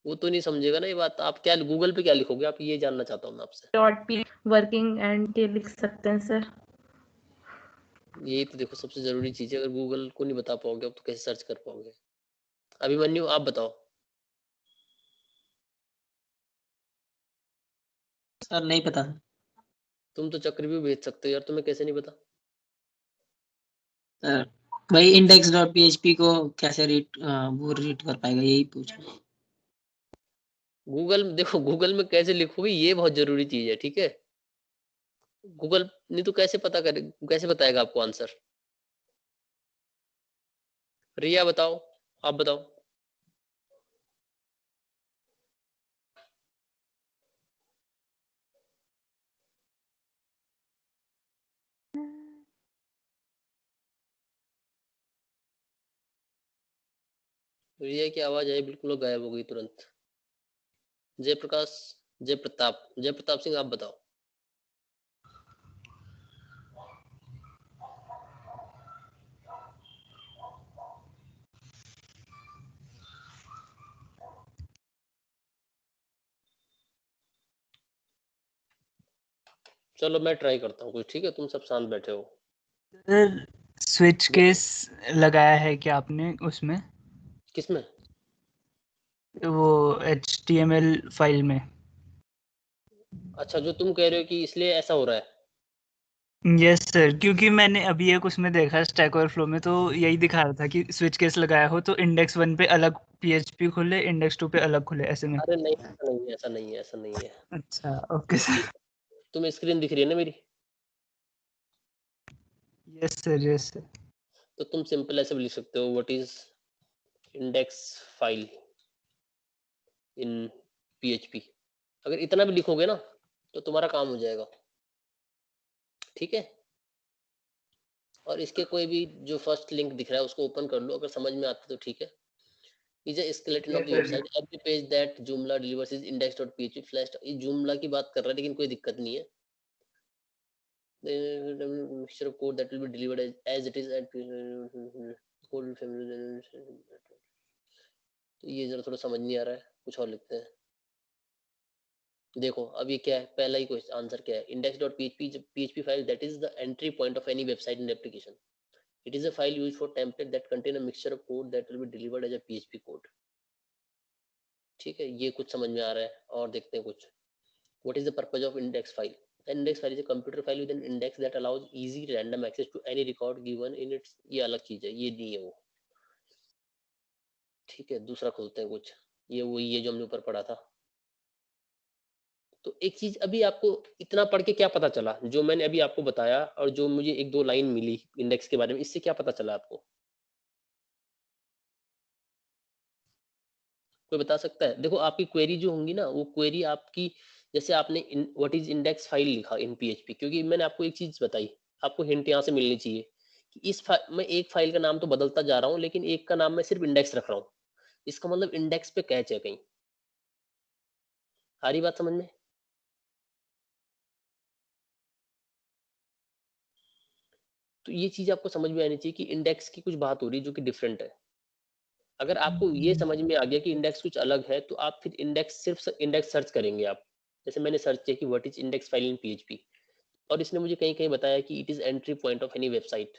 वो तो नहीं समझेगा ना ये बात। आप क्या गूगल पे क्या लिखोगे आप, ये जानना चाहता हूँ मैं आपसे। .p वर्किंग एंड ये लिख सकते हैं सर। यही तो देखो सबसे जरूरी चीज है, अगर गूगल को नहीं बता पाओगे आप तो कैसे सर्च कर पाओगे? अभिमन्यु आप बताओ। सर नहीं पता। तुम तो चक्रव्यूह भेज सकते हो यार, तुम्हें कैसे नहीं पता? सर भाई index.php को कैसे वो रीड कर पाएगा, यही पूछा। गूगल देखो, गूगल में कैसे लिखोगे ये बहुत जरूरी चीज है, ठीक है? गूगल नहीं तो कैसे पता करे, कैसे बताएगा आपको आंसर? रिया बताओ, आप बताओ। रिया की आवाज आई बिल्कुल और गायब हो गई तुरंत। जयप्रकाश, जयप्रताप सिंह आप बताओ। चलो मैं ट्राई करता हूँ कुछ, ठीक है? तुम सब शांत बैठे हो। सर स्विच केस लगाया है क्या आपने उसमें, किसमें? वो HTML फाइल में? अच्छा, जो तुम कह रहे हो कि इसलिए ऐसा हो रहा है। यस सर, क्योंकि मैंने अभी एक उसमें देखा स्टैक ओवरफ्लो में, तो यही दिखा रहा था कि स्विच केस लगाया हो तो इंडेक्स 1 पे अलग PHP खुले, इंडेक्स 2 पे अलग खुले, ऐसे में। अरे नहीं, ऐसा नहीं है, ऐसा नहीं है, ऐसा नहीं है। अच्छा ओके सर। तुम्हें स्क्रीन दिख रही है ना मेरी? Yes sir, yes sir. तो तुम सिंपल ऐसे भी लिख सकते हो, what is index file in PHP। अगर इतना भी लिखोगे ना तो तुम्हारा काम हो जाएगा, ठीक है? और इसके कोई भी जो फर्स्ट लिंक दिख रहा है उसको ओपन कर लो, अगर समझ में आता तो ठीक है। Is a skeleton of the website, every page that Joomla delivers is index.php flash। ये Joomla की बात कर रहा है, लेकिन कोई दिक्कत नहीं है। The mixture of code that will be delivered as it is at code family। तो ये जरा थोड़ा समझ नहीं आ रहा है, कुछ और लिखते हैं। देखो अब ये क्या है, पहला ही क्वेश्चन आंसर क्या है? index.php is a PHP file that is the entry point of any website and application। It is a file used for template that contain a mixture of code that will be delivered as a PHP code। ठीक है, ये कुछ समझ में आ रहा है। और देखते हैं कुछ। What is the purpose of index file? An index file is a computer file with an index that allows easy random access to any record given in its। ये अलग चीज है, ये नहीं है वो। ठीक है, दूसरा खोलते हैं कुछ। ये वही है जो हमने ऊपर पढ़ा था। तो एक चीज अभी आपको इतना पढ़ के क्या पता चला, जो मैंने अभी आपको बताया और जो मुझे एक दो लाइन मिली इंडेक्स के बारे में, इससे क्या पता चला आपको? कोई बता सकता है? देखो आपकी क्वेरी जो होंगी ना, वो क्वेरी आपकी, जैसे आपने व्हाट इज इंडेक्स फाइल लिखा इन PHP, क्योंकि मैंने आपको एक चीज बताई, आपको हिंट यहाँ से मिलनी चाहिए कि मैं एक फाइल का नाम तो बदलता जा रहा हूँ, लेकिन एक का नाम मैं सिर्फ इंडेक्स रख रहा हूँ। इसका मतलब इंडेक्स पे कैच है कहीं। आ रही बात समझ में? तो ये चीज आपको समझ में आनी चाहिए कि इंडेक्स की कुछ बात हो रही है जो कि डिफरेंट है। अगर आपको ये समझ में आ गया कि इंडेक्स कुछ अलग है, तो आप फिर इंडेक्स सिर्फ इंडेक्स सर्च करेंगे आप। जैसे मैंने सर्च किया कि what is index file in PHP, और इसने मुझे कहीं कहीं बताया कि it is entry point of any website.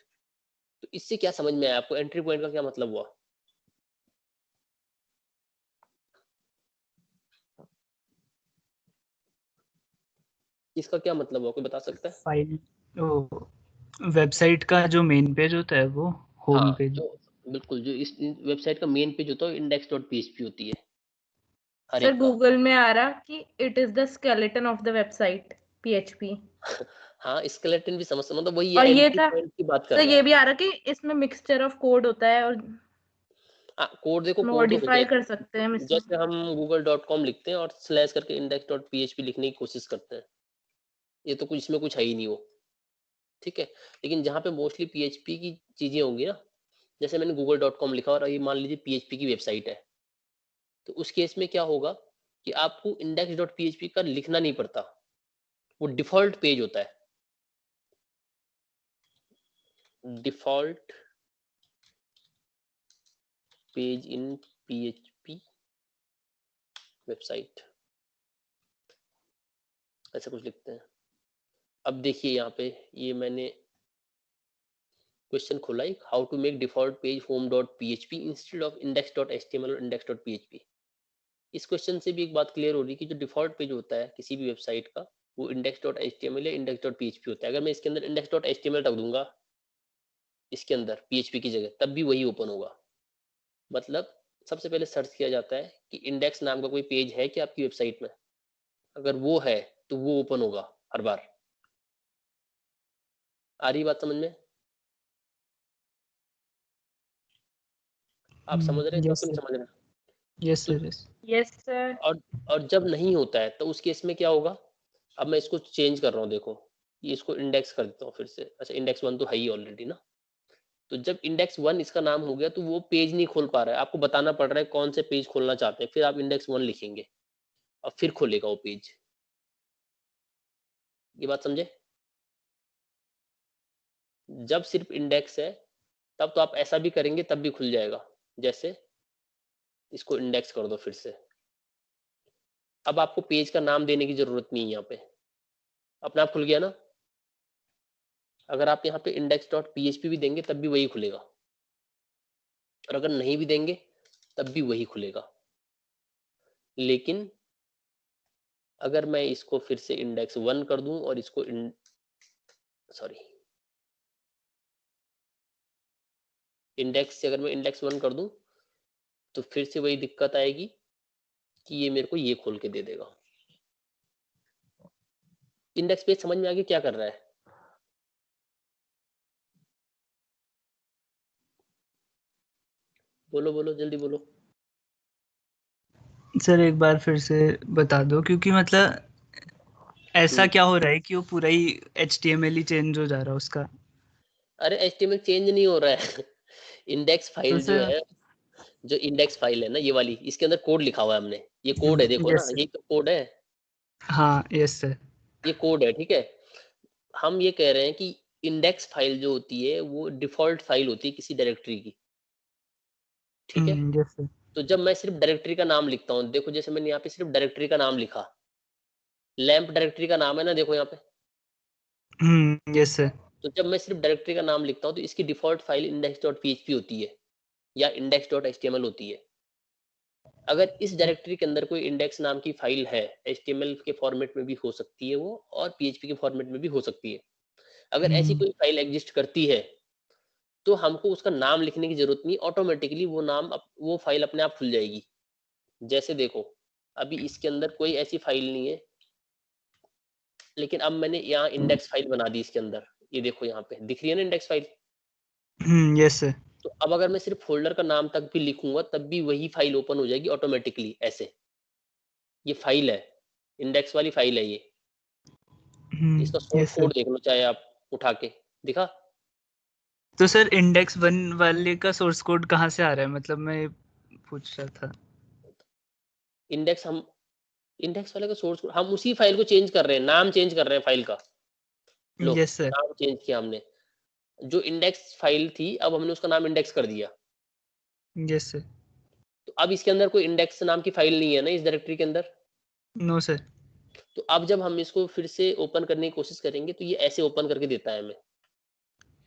तो इससे क्या समझ में आया आपको? एंट्री पॉइंट का क्या मतलब हुआ? इसका क्या मतलब हुआ, कोई बता सकता है? फाइल, वो वेबसाइट का जो मेन पेज होता है, वो होम हाँ, पेज। जो बिल्कुल जो इस वेबसाइट का मेन पेज होता है index.php होती है हर सर एक का। गूगल में आ रहा कि it is the skeleton of the website PHP। हाँ, स्केलेटन भी समझ, मतलब वही और है, ये एंट्री था पॉइंट की बात कर सर, रहा ये है। भी आ रहा कि इसमें मिक्सचर ऑफ कोड होता है और कोड देखो, कोड तो हो मॉडिफाई जाएगा। कर सकते हैं हम इसमें। जैसे हम google.com लिखते हैं और स्लैश करके index.php लिखने की कोशिश करते हैं, ये तो कुछ इसमें कुछ है ही नहीं वो, ठीक है। लेकिन जहाँ पे मोस्टली PHP की चीजें होंगी ना, जैसे मैंने google.com लिखा और ये मान लीजिए PHP की वेबसाइट है, तो उस केस में क्या होगा कि आपको index.php का लिखना नहीं पड़ता, वो डिफॉल्ट पेज होता है, default page in PHP website, ऐसा कुछ लिखते हैं। अब देखिए यहाँ पे ये मैंने क्वेश्चन खोला है, how to make default page home.php instead of index.html और index.php। इस क्वेश्चन से भी एक बात क्लियर हो रही है कि जो डिफॉल्ट पेज होता है किसी भी वेबसाइट का, वो index.html या index.php होता है। अगर मैं इसके अंदर index.html रख दूंगा इसके अंदर PHP की जगह, तब भी वही ओपन होगा। मतलब सबसे पहले सर्च किया जाता है कि इंडेक्स नाम का कोई पेज है कि आपकी वेबसाइट में, अगर वो है तो वो ओपन होगा हर बार। आ रही बात समझ में? आप समझ रहे हैं यस कि नहीं सर, समझ रहे? यस तो सर, यस। Yes sir. और जब नहीं होता है तो उस केस में क्या होगा, अब मैं इसको चेंज कर रहा हूँ, देखो ये इसको इंडेक्स कर देता हूँ फिर से। अच्छा, इंडेक्स 1 तो है ही ऑलरेडी ना, तो जब इंडेक्स 1 इसका नाम हो गया तो वो पेज नहीं खोल पा रहा है, आपको बताना पड़ रहा है कौन से पेज खोलना चाहते हैं, फिर आप इंडेक्स 1 लिखेंगे और फिर खोलेगा वो पेज। ये बात समझे? जब सिर्फ इंडेक्स है तब तो आप ऐसा भी करेंगे तब भी खुल जाएगा। जैसे इसको इंडेक्स कर दो फिर से, अब आपको पेज का नाम देने की जरूरत नहीं है, यहाँ पे अपने आप खुल गया ना। अगर आप यहाँ पे index.php भी देंगे तब भी वही खुलेगा, और अगर नहीं भी देंगे तब भी वही खुलेगा। लेकिन अगर मैं इसको फिर से इंडेक्स 1 कर दूं और इसको सॉरी इंडेक्स से अगर मैं इंडेक्स 1 कर दूं तो फिर से वही दिक्कत आएगी कि ये मेरे को ये खोल के दे देगा। इंडेक्स पेज समझ में आ गया क्या कर रहा है? बोलो बोलो जल्दी बोलो। सर एक बार फिर से बता दो, क्योंकि मतलब ऐसा क्या हो रहा है कि वो पूरा ही HTML ही चेंज हो जा रहा है उसका। अरे HTML चेंज नहीं हो रहा है इंडेक्स तो फाइल जो सर है, जो इंडेक्स फाइल है ना ये वाली, इसके अंदर कोड लिखा हुआ है हमने, ये कोड है देखो ना, यस सर, ये तो कोड है, हाँ यस सर, ये कोड है, ठीक है। हम ये कह रहे हैं कि इंडेक्स फाइल जो होती है वो डिफॉल्ट फाइल होती है किसी डायरेक्टरी की, ठीक है। यस सर, तो जब मैं सिर्फ डायरेक्टरी का नाम लिखता हूँ, देखो जैसे मैंने यहाँ पे सिर्फ डायरेक्टरी का नाम लिखा, लैंप डायरेक्टरी का नाम है ना, देखो यहाँ पे। यस सर, तो जब मैं सिर्फ डायरेक्टरी का नाम लिखता हूँ तो इसकी डिफॉल्ट फाइल index.php होती है या index.html होती है। अगर इस डायरेक्टरी के अंदर कोई इंडेक्स नाम की फाइल है, HTML के फॉर्मेट में भी हो सकती है वो, और PHP के फॉर्मेट में भी हो सकती है। अगर ऐसी कोई फाइल एग्जिस्ट करती है तो हमको उसका नाम लिखने की जरूरत नहीं, ऑटोमेटिकली वो वो फाइल अपने आप खुल जाएगी। जैसे देखो अभी इसके अंदर कोई ऐसी फाइल नहीं है, लेकिन अब मैंने यहाँ इंडेक्स फाइल बना दी इसके अंदर, ये देखो यहाँ पे दिख रही है ना इंडेक्स फाइल। यस सर, तो अब अगर मैं सिर्फ फोल्डर का नाम तक भी लिखूंगा तब भी वही फाइल ओपन हो जाएगी ऑटोमेटिकली ऐसे। ये फाइल है, इंडेक्स वाली फाइल है ये, इसका सोर्स यस सर। कोड देख लो चाहे आप उठा के, दिखा? तो सर इंडेक्स 1 वाले का सोर्स कोड कहाँ से आ रहा है, मतलब मैं पूछ रहा था। इंडेक्स वाले का सोर्स कोड हम उसी फाइल को चेंज कर रहे हैं, नाम चेंज कर रहे हैं फाइल का। लो यस सर, नाम चेंज किया हमने, जो इंडेक्स फाइल थी अब हमने उसका नाम इंडेक्स कर दिया। यस सर, तो अब इसके अंदर कोई इंडेक्स नाम की फाइल नहीं है ना इस डायरेक्टरी के अंदर। नो सर, तो अब जब हम इसको फिर से ओपन करने की कोशिश करेंगे तो ये ऐसे ओपन करके देता है हमें,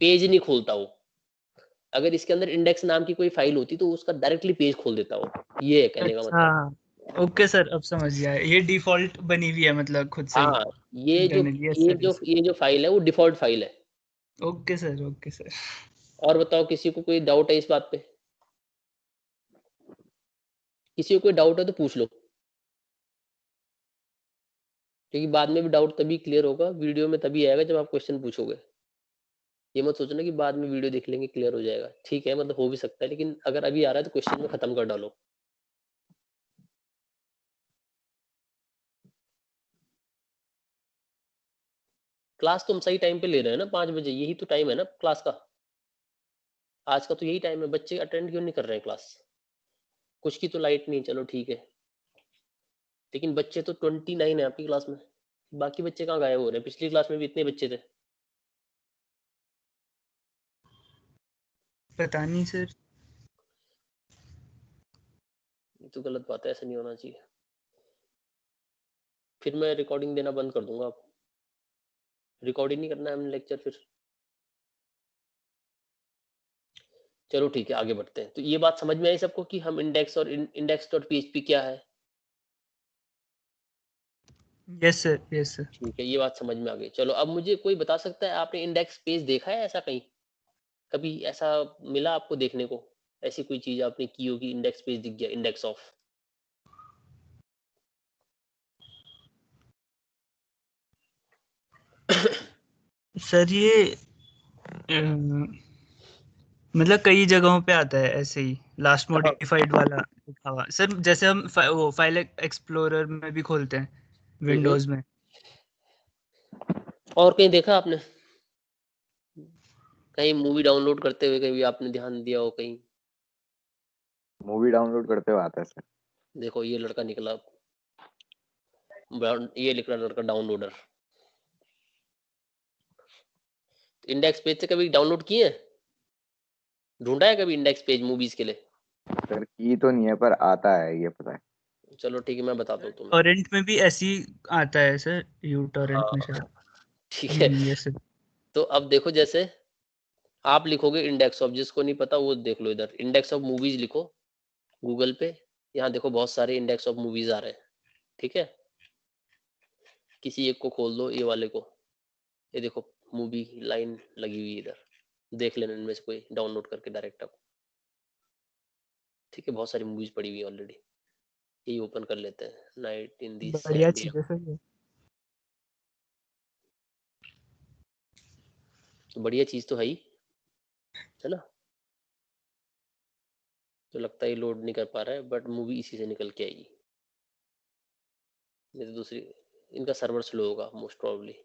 पेज नहीं खोलता वो। अगर इसके अंदर इंडेक्स नाम की कोई फाइल होती तो उसका डायरेक्टली पेज खोल देता वो, ये है कहने का मतलब। अच्छा ओके सर, अब समझ गया, ये डिफॉल्ट बनी हुई है मतलब खुद से ही हाँ, ये जो इंटरनली। यस ये सर, जो यस ये जो फाइल है वो डिफॉल्ट फाइल है। Okay sir, okay sir. और बताओ किसी को कोई डाउट है इस बात पे? किसी को कोई डाउट है तो पूछ लो, क्योंकि बाद में भी डाउट तभी क्लियर होगा, वीडियो में तभी आएगा जब आप क्वेश्चन पूछोगे। ये मत सोचना कि बाद में वीडियो देख लेंगे क्लियर हो जाएगा। ठीक है, मतलब हो भी सकता है, लेकिन अगर अभी आ रहा है तो क्वेश्चन में खत्म कर डालो। क्लास तो हम सही टाइम पे ले रहे हैं ना, 5 बजे, यही तो टाइम है ना क्लास का। आज का तो यही टाइम है, बच्चे अटेंड क्यों नहीं कर रहे हैं क्लास? कुछ की तो लाइट नहीं, चलो ठीक है, लेकिन बच्चे तो 29 है आपकी क्लास में, बाकी बच्चे कहाँ गायब हो रहे हैं? पिछली क्लास में भी इतने बच्चे थे। पता नहीं सर। ये तो गलत बात है, ऐसा नहीं होना चाहिए। फिर मैं रिकॉर्डिंग देना बंद कर दूंगा, आप रिकॉर्डिंग नहीं करना है हमने लेक्चर फिर। चलो ठीक है, आगे बढ़ते हैं। तो ये बात समझ में आई सबको कि हम इंडेक्स और index.php क्या है? Yes sir, yes sir. ठीक है, ये बात समझ में आ गई। चलो अब मुझे कोई बता सकता है, आपने इंडेक्स पेज देखा है ऐसा कहीं? कभी ऐसा मिला आपको देखने को? ऐसी कोई चीज आपने की होगी, इंडेक्स पेज दिख गया, इंडेक्स ऑफ? सर ये मतलब कई जगहों पे आता है ऐसे ही, लास्ट मॉडिफाइड वाला लिखा हुआ सर। जैसे हम वो फाइल एक्सप्लोरर में भी खोलते हैं विंडोज में। और कहीं देखा आपने? कहीं मूवी डाउनलोड करते हुए कहीं भी आपने ध्यान दिया हो कहीं? मूवी डाउनलोड करते हुए आता है सर। देखो ये लड़का निकला, ये लिख रहा लड़का डाउनलोडर। इंडेक्स पेज से कभी डाउनलोड किए हैं? ढूंढा है कभी इंडेक्स पेज मूवीज के लिए? सर की तो नहीं है पर आता है, ये पता है। चलो ठीक है, मैं बताता हूँ तुम्हें। टॉरेंट में भी ऐसे ही आता है सर, यू टॉरेंट में शायद। ठीक है, यस सर। तो अब देखो, जैसे आप लिखोगे इंडेक्स ऑफ, जिसको नहीं पता वो देख लो, इधर इंडेक्स ऑफ मूवीज लिखो गूगल पे। यहाँ देखो बहुत सारे इंडेक्स ऑफ मूवीज आ रहे हैं, ठीक है? किसी एक को खोल दो, ये वाले को, ये देखो मूवी लाइन लगी हुई है इधर, देख लेना इनमें से कोई डाउनलोड करके डायरेक्ट आप। ठीक है, बहुत सारी मूवीज पड़ी हुई है ऑलरेडी, यही ओपन कर लेते हैं, नाइट इन दी बढ़िया सैंड। चीज है सर ये। बढ़िया चीज तो है ही, है ना? तो लगता है लोड नहीं कर पा रहा है, बट मूवी इसी से निकल के आएगी, नहीं तो दूसरी, इनका सर्वर स्लो होगा मोस्ट प्रोबेबली,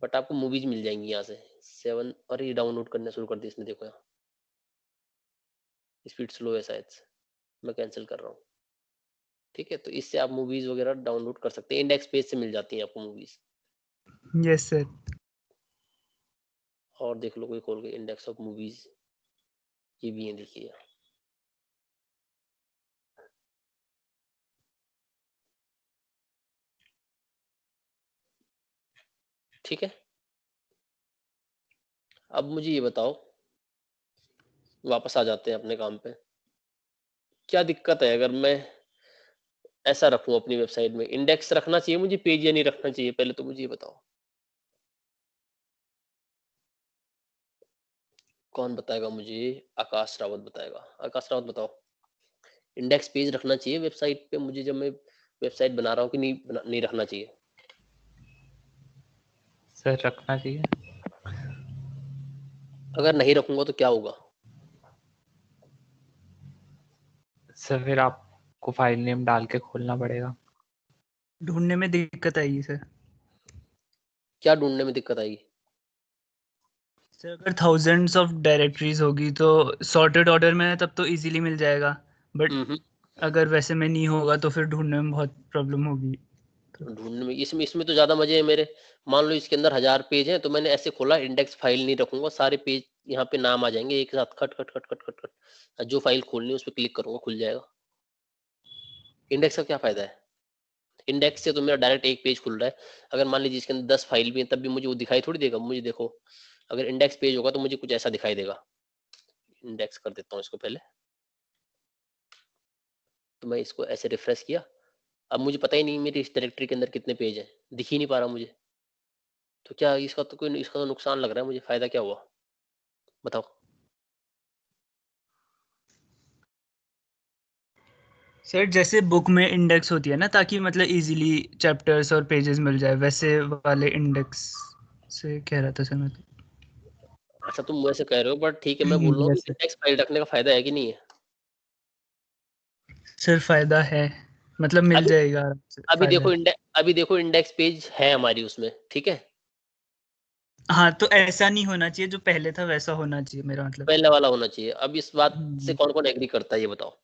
बट आपको मूवीज मिल जाएंगी यहाँ से 7। और ये डाउनलोड करना शुरू कर दी इसने, देखो यहाँ स्पीड स्लो है शायद से, मैं कैंसिल कर रहा हूँ। ठीक है, तो इससे आप मूवीज वगैरह डाउनलोड कर सकते हैं, इंडेक्स पेज से मिल जाती हैं आपको मूवीज। Yes sir. और देख लो कोई खोल के इंडेक्स ऑफ मूवीज, ये भी है, देखिए। ठीक है, अब मुझे ये बताओ, वापस आ जाते हैं अपने काम पे। क्या दिक्कत है अगर मैं ऐसा रखूं अपनी वेबसाइट में? इंडेक्स रखना चाहिए मुझे पेज या नहीं रखना चाहिए, पहले तो मुझे ये बताओ। कौन बताएगा मुझे? आकाश रावत बताएगा। आकाश रावत बताओ, इंडेक्स पेज रखना चाहिए वेबसाइट पे मुझे जब मैं वेबसाइट बना रहा हूँ कि नहीं रखना चाहिए? सर रखना चाहिए। अगर नहीं रखूंगा तो क्या होगा? सर फिर आपको फाइल नेम डाल के खोलना पड़ेगा। ढूंढने में दिक्कत आएगी सर। क्या ढूंढने में दिक्कत आएगी? सर अगर थाउजेंड्स ऑफ डायरेक्टरीज होगी तो सॉर्टेड ऑर्डर में है तब तो इजीली मिल जाएगा, बट अगर वैसे में नहीं होगा तो फिर ढूंढने में बहुत प्रॉब्लम होगी। ढूंढने में, इसमें तो ज्यादा मजे है मेरे। मान लो इसके अंदर 1000 पेज हैं, तो मैंने ऐसे खोला, इंडेक्स फाइल नहीं रखूंगा, सारे पेज यहाँ पे नाम आ जाएंगे एक साथ, खट खट खट खट खट खट, जो फाइल खोलनी है उस पर क्लिक करूंगा, खुल जाएगा। इंडेक्स का क्या फायदा है? इंडेक्स से तो मेरा डायरेक्ट एक पेज खुल रहा है। अगर मान लीजिए इसके अंदर 10 फाइल भी हैं, तब भी मुझे वो दिखाई थोड़ी देगा मुझे। देखो अगर इंडेक्स पेज होगा तो मुझे कुछ ऐसा दिखाई देगा। इंडेक्स कर देता हूँ इसको पहले, तो मैं इसको ऐसे रिफ्रेश किया, अब मुझे पता ही नहीं मेरी इस डायरेक्टरी के अंदर कितने पेज हैं, दिख ही नहीं पा रहा मुझे। तो क्या इसका तो नुकसान लग रहा है मुझे, फायदा क्या हुआ बताओ? सर जैसे बुक में इंडेक्स होती है ना, ताकि मतलब इजीली चैप्टर्स और पेजेस मिल जाए, वैसे वाले इंडेक्स से कह रहा था सर मैं तो। अच्छा तुम वैसे कह रहे हो, बट ठीक है, मैं बोल रहा हूँ यस सर। इंडेक्स फाइल रखने का फायदा है कि नहीं है? सर फायदा है, मतलब मिल अभी जाएगा आराम से, फायदा है। अभी देखो इंडेक्स पेज है हमारी उसमें, ठीक है। हाँ तो ऐसा नहीं होना चाहिए, जो पहले था वैसा होना चाहिए, मेरा मतलब। पहले वाला होना चाहिए। अब इस बात से हम्म। कौन कौन एग्री करता है ये बताओ?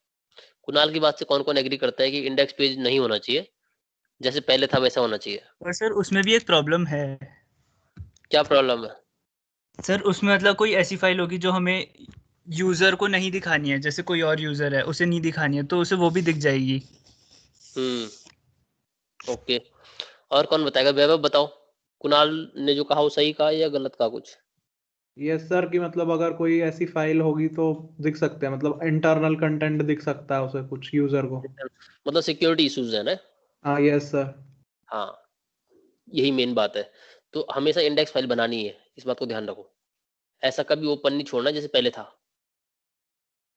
कुणाल की बात से कौन कौन एग्री करता है कि इंडेक्स पेज नहीं होना चाहिए, जैसे पहले था वैसा होना चाहिए? और सर उसमें भी एक प्रॉब्लम है। क्या प्रॉब्लम है? सर उसमें मतलब कोई ऐसी फाइल होगी जो हमें यूजर को नहीं दिखानी है, जैसे कोई और यूजर है उसे नहीं दिखानी है, तो उसे वो भी दिख जाएगी। ओके। और कौन बताएगा? वैभव बताओ, कुणाल ने जो कहा वो सही कहा या गलत कहा कुछ? यस सर, कि मतलब अगर कोई ऐसी फाइल होगी तो दिख सकते हैं, मतलब इंटरनल कंटेंट दिख सकता है उसे कुछ यूजर को। मतलब सिक्योरिटी इश्यूज है ना? हाँ यस सर। हाँ, यही मेन बात है। तो हमेशा इंडेक्स फाइल बनानी है, इस बात को ध्यान रखो। ऐसा कभी ओपन नहीं छोड़ना जैसे पहले था।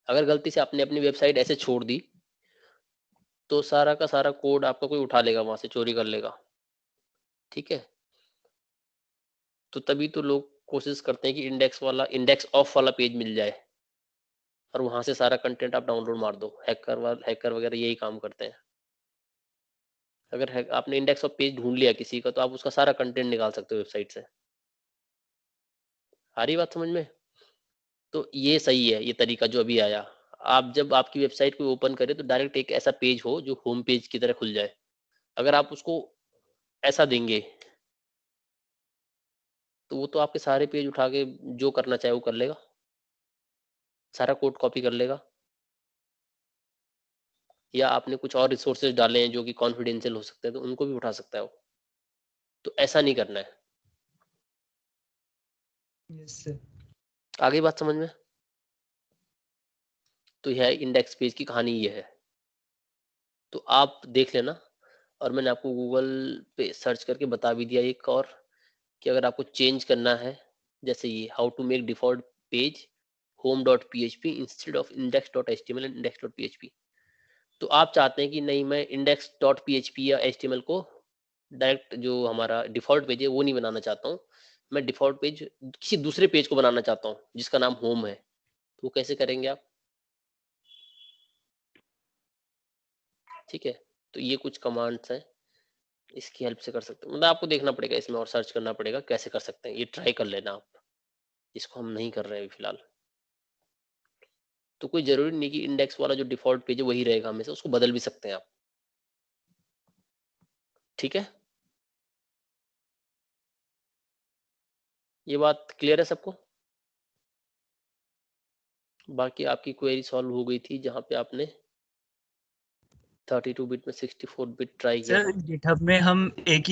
अगर गलती से आपने अपनी वेबसाइट ऐसे छोड़ दी तो सारा का सारा कोड आपका कोई उठा लेगा, वहां से चोरी कर लेगा, ठीक है। तो तभी तो लोग कोशिश करते हैं कि इंडेक्स ऑफ वाला पेज मिल जाए और वहां से सारा कंटेंट आप डाउनलोड मार दो। हैकर वगैरह यही काम करते हैं। अगर आपने इंडेक्स ऑफ पेज ढूंढ लिया किसी का, तो आप उसका सारा कंटेंट निकाल सकते हो वेबसाइट से। आ रही बात समझ में? तो ये सही है, ये तरीका जो अभी आया। आप जब आपकी वेबसाइट को ओपन करें तो डायरेक्ट एक ऐसा पेज हो जो होम पेज की तरह खुल जाए। अगर आप उसको ऐसा देंगे तो वो तो आपके सारे पेज उठा के जो करना चाहे वो कर लेगा, सारा कोड कॉपी कर लेगा। या आपने कुछ और रिसोर्सेज डाले हैं जो कि कॉन्फिडेंशियल हो सकते हैं, तो उनको भी उठा सकता है वो। तो ऐसा नहीं करना है। Yes sir. आगे बात समझ में? तो यह इंडेक्स पेज की कहानी ये है। तो आप देख लेना। और मैंने आपको गूगल पे सर्च करके बता भी दिया एक और, कि अगर आपको चेंज करना है, जैसे ये how to make default page home.php instead of index.html and index.php। तो आप चाहते हैं कि नहीं, मैं index.php या html को डायरेक्ट जो हमारा डिफॉल्ट पेज है वो नहीं बनाना चाहता हूँ, मैं डिफॉल्ट पेज किसी दूसरे पेज को बनाना चाहता हूँ जिसका नाम होम है। तो वो कैसे करेंगे आप? ठीक है। तो ये कुछ कमांड्स हैं, इसकी हेल्प से कर सकते हैं। मतलब आपको देखना पड़ेगा इसमें और सर्च करना पड़ेगा कैसे कर सकते हैं। ये ट्राई कर लेना आप, इसको हम नहीं कर रहे हैं अभी फिलहाल। तो कोई जरूरी नहीं कि इंडेक्स वाला जो डिफॉल्ट पेज है वही रहेगा हमेशा, उसको बदल भी सकते हैं आप, ठीक है। ये बात क्लियर है सबको? बाकी आपकी क्वेरी सॉल्व हो गई थी जहाँ पे आपने 32 बिट में 64 बिट ट्राई किया सर था। गिटहब में हम एक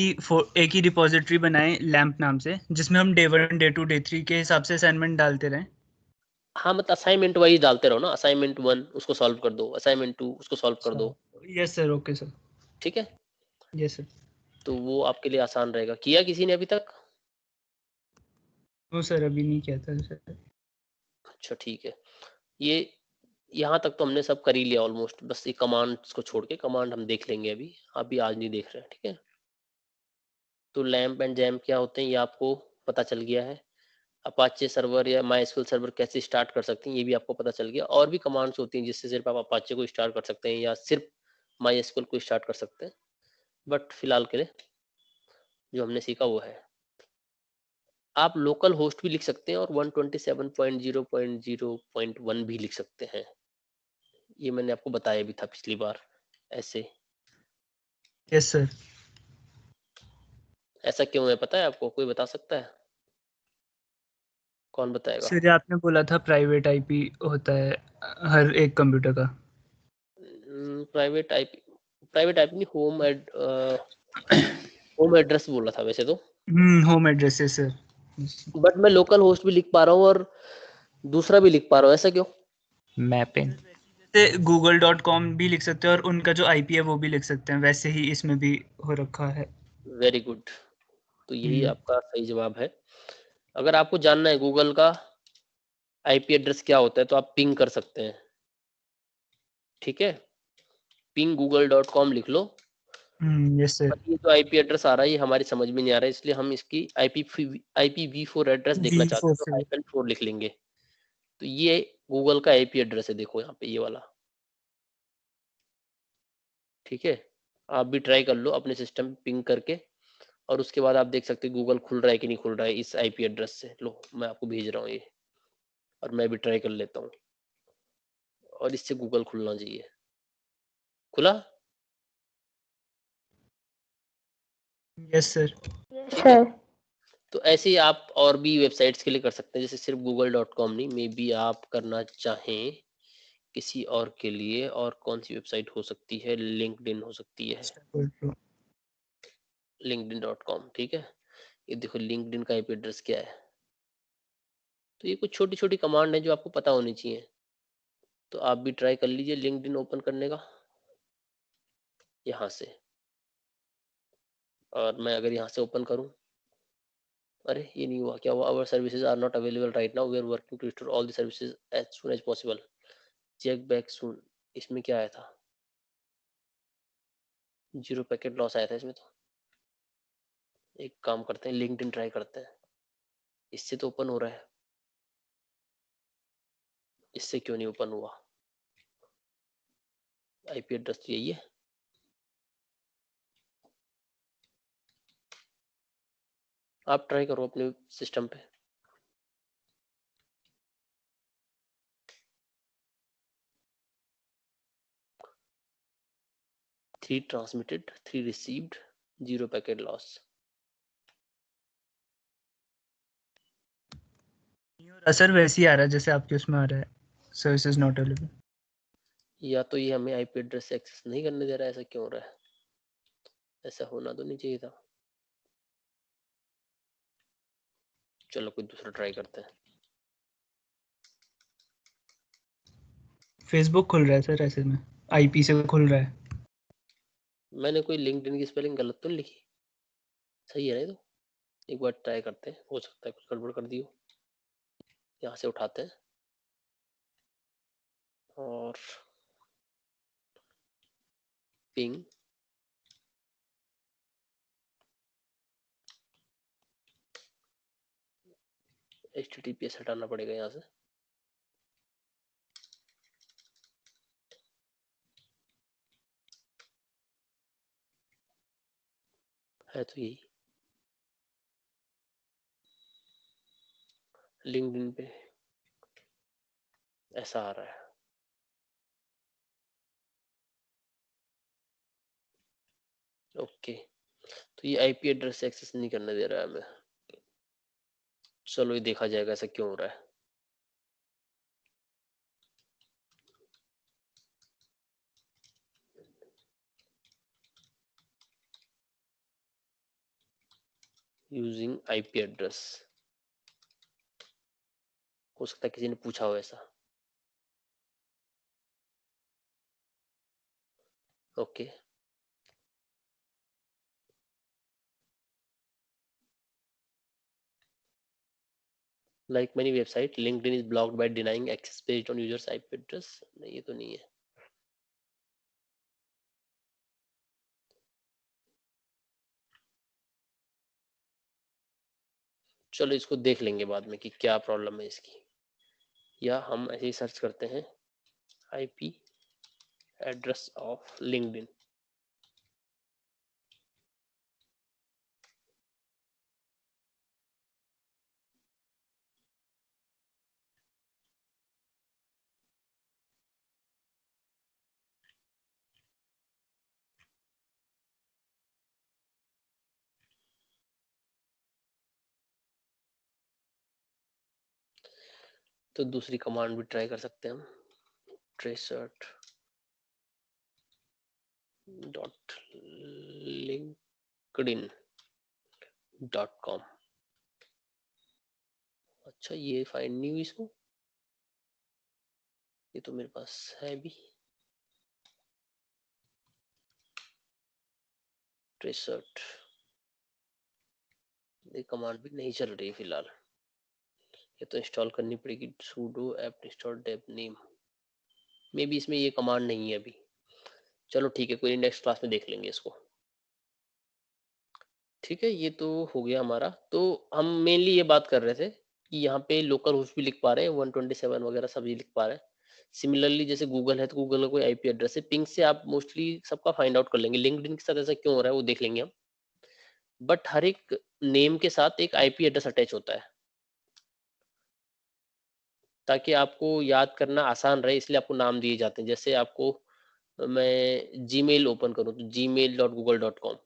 ही रिपॉजिटरी बनाए लैंप नाम से, जिसमें हम डे 1 डे 2 डे 3 के हिसाब से असाइनमेंट डालते रहे। हाँ, मतलब असाइनमेंट वाइज डालते रहो ना, असाइनमेंट 1 उसको सॉल्व कर दो, असाइनमेंट 2 उसको सॉल्व कर दो, यस सर, ओके सर। ठीक है। Yes sir. तो वो आपके लिए आसान रहेगा। किया किसी ने अभी तक? वो सर अभी नहीं किया था सर। अच्छा ठीक है। ये यहाँ तक तो हमने सब कर ही लिया ऑलमोस्ट, बस ये कमांड्स को छोड़ के, कमांड हम देख लेंगे अभी आज नहीं देख रहे हैं, ठीक है। तो लैम्प एंड जैम क्या होते हैं ये आपको पता चल गया है। अपाचे सर्वर या माइस्क्यूएल सर्वर कैसे स्टार्ट कर सकते हैं ये भी आपको पता चल गया। और भी कमांड्स होती हैं जिससे सिर्फ आप अपाचे को स्टार्ट कर सकते हैं या सिर्फ माइस्क्यूएल को स्टार्ट कर सकते हैं। बट फिलहाल के लिए जो हमने सीखा वो है। आप लोकल होस्ट भी लिख सकते हैं और 127.0.0.1 भी लिख सकते हैं। ये मैंने आपको बताया भी था पिछली बार ऐसे। Yes sir. ऐसा क्यों है पता है आपको? कोई बता सकता है? कौन बताएगा? सर आपने बोला था प्राइवेट आईपी होता है हर एक कंप्यूटर का। प्राइवेट आईपी, प्राइवेट आईपी नहीं, होम एड्रेस बोला था वैसे तो। होम एड्रेस है सर। बट मैं लोकल होस्ट भी लिख पा रहा हूँ और दूसरा भी लिख पा रहा हूँ, ऐसा क्यों? मैपिंग। जैसे google.com भी लिख सकते हैं और उनका जो आईपी है वो भी लिख सकते हैं, वैसे ही इसमें भी हो रखा है। Very good. तो यही आपका सही जवाब है। अगर आपको जानना है गूगल का आईपी एड्रेस क्या होता है तो आप पिंग कर सकते हैं, ठीक है। पिंग google.com लिख लो यस सर। ये जो आईपी एड्रेस आ रहा है ये हमारी समझ में नहीं आ रहा है, इसलिए हम इसकी IPv4 एड्रेस देखना चाहते हैं, तो -4 लिख लेंगे। तो ये गूगल का आईपी एड्रेस है, देखो यहाँ पे ये वाला, ठीक है। आप भी ट्राई कर लो अपने सिस्टम पे पिंग करके, और उसके बाद आप देख सकते हो गूगल खुल रहा है कि नहीं खुल रहा है इस आईपी एड्रेस से। लो मैं आपको भेज रहा हूँ ये, और मैं भी ट्राई कर लेता हूँ, और इससे गूगल खुलना चाहिए। खुला? Yes sir. ठीक है। तो ऐसे ही आप और भी वेबसाइट्स के लिए कर सकते हैं, जैसे सिर्फ google.com नहीं, मे बी आप करना चाहें किसी और के लिए। और कौन सी वेबसाइट हो सकती है? लिंक्डइन हो सकती है, linkedin.com, ठीक है। ये देखो लिंक्डइन का आईपी एड्रेस क्या है। तो ये कुछ छोटी छोटी कमांड है जो आपको पता होनी चाहिए। तो आप भी ट्राई कर लीजिए लिंक्डइन ओपन करने का यहाँ से। और मैं अगर यहाँ से ओपन करूँ, अरे ये नहीं हुआ, क्या हुआ? Our services are not available right now, we are working to restore all the services as soon as possible, check back soon. इसमें क्या आया था? 0 पैकेट लॉस आया था इसमें। तो एक काम करते हैं, लिंक्डइन ट्राई करते हैं। इससे तो ओपन हो रहा है, इससे क्यों नहीं ओपन हुआ? आईपी एड्रेस तो यही है। आप ट्राई करो अपने सिस्टम पे। Three transmitted, 3 received, 0 packet loss. Sir वैसे ही आ रहा है जैसे आपके उसमें आ रहा है, सर्विसेज नॉट अवेलेबल। या तो ये हमें आईपी एड्रेस से एक्सेस नहीं करने दे रहा है, ऐसा क्यों हो रहा है? ऐसा होना तो नहीं चाहिए था। चलो कोई दूसरा ट्राई करते हैं। फेसबुक खुल रहा है सर ऐसे में, आईपी से खुल रहा है। मैंने कोई लिंक्डइन की स्पेलिंग गलत तो नहीं लिखी? सही है ना? तो एक बार ट्राई करते हैं, हो सकता है कुछ गड़बड़ कर दी हो। यहाँ से उठाते हैं और पिंग, HTTPS हटाना पड़ेगा यहाँ से। है तो यही लिंक्डइन पे ऐसा आ रहा है। ओके, तो ये आईपी एड्रेस से एक्सेस नहीं करने दे रहा है हमें। चलो ये देखा जाएगा ऐसा क्यों हो रहा है। यूजिंग आईपी एड्रेस, हो सकता है किसी ने पूछा हो ऐसा। Okay, like many website, LinkedIn is blocked by denying access based on users IP address। नहीं ये तो नहीं है। चलो इसको देख लेंगे बाद में कि क्या प्रॉब्लम है इसकी। या हम ऐसे ही सर्च करते हैं IP एड्रेस ऑफ लिंक्डइन। तो दूसरी कमांड भी ट्राई कर सकते हैं हम, tracert dot LinkedIn dot com. अच्छा ये फाइंड नहीं हुई इसको, ये तो मेरे पास है भी। ट्रेसर्ट, ये कमांड भी नहीं चल रही फिलहाल, ये तो इंस्टॉल करनी पड़ेगी। sudo apt install dev name, may be इसमें ये कमांड नहीं है अभी। चलो ठीक है, कोई नेक्स्ट क्लास में देख लेंगे इसको। ठीक है, ये तो हो गया हमारा। तो हम मेनली ये बात कर रहे थे कि यहाँ पे लोकल होस्ट भी लिख पा रहे हैं, 127 वगैरह सभी लिख पा रहे हैं। सिमिलरली जैसे गूगल है तो गूगल का कोई आईपी एड्रेस है, पिंग से आप मोस्टली सबका फाइंड आउट कर लेंगे। लिंक्डइन के साथ ऐसा क्यों हो रहा है वो देख लेंगे हम। बट हर एक नेम के साथ एक आईपी एड्रेस अटैच होता है, ताकि आपको याद करना आसान रहे, इसलिए आपको नाम दिए जाते हैं। जैसे आपको मैं जीमेल ओपन करूं तो gmail.google.com,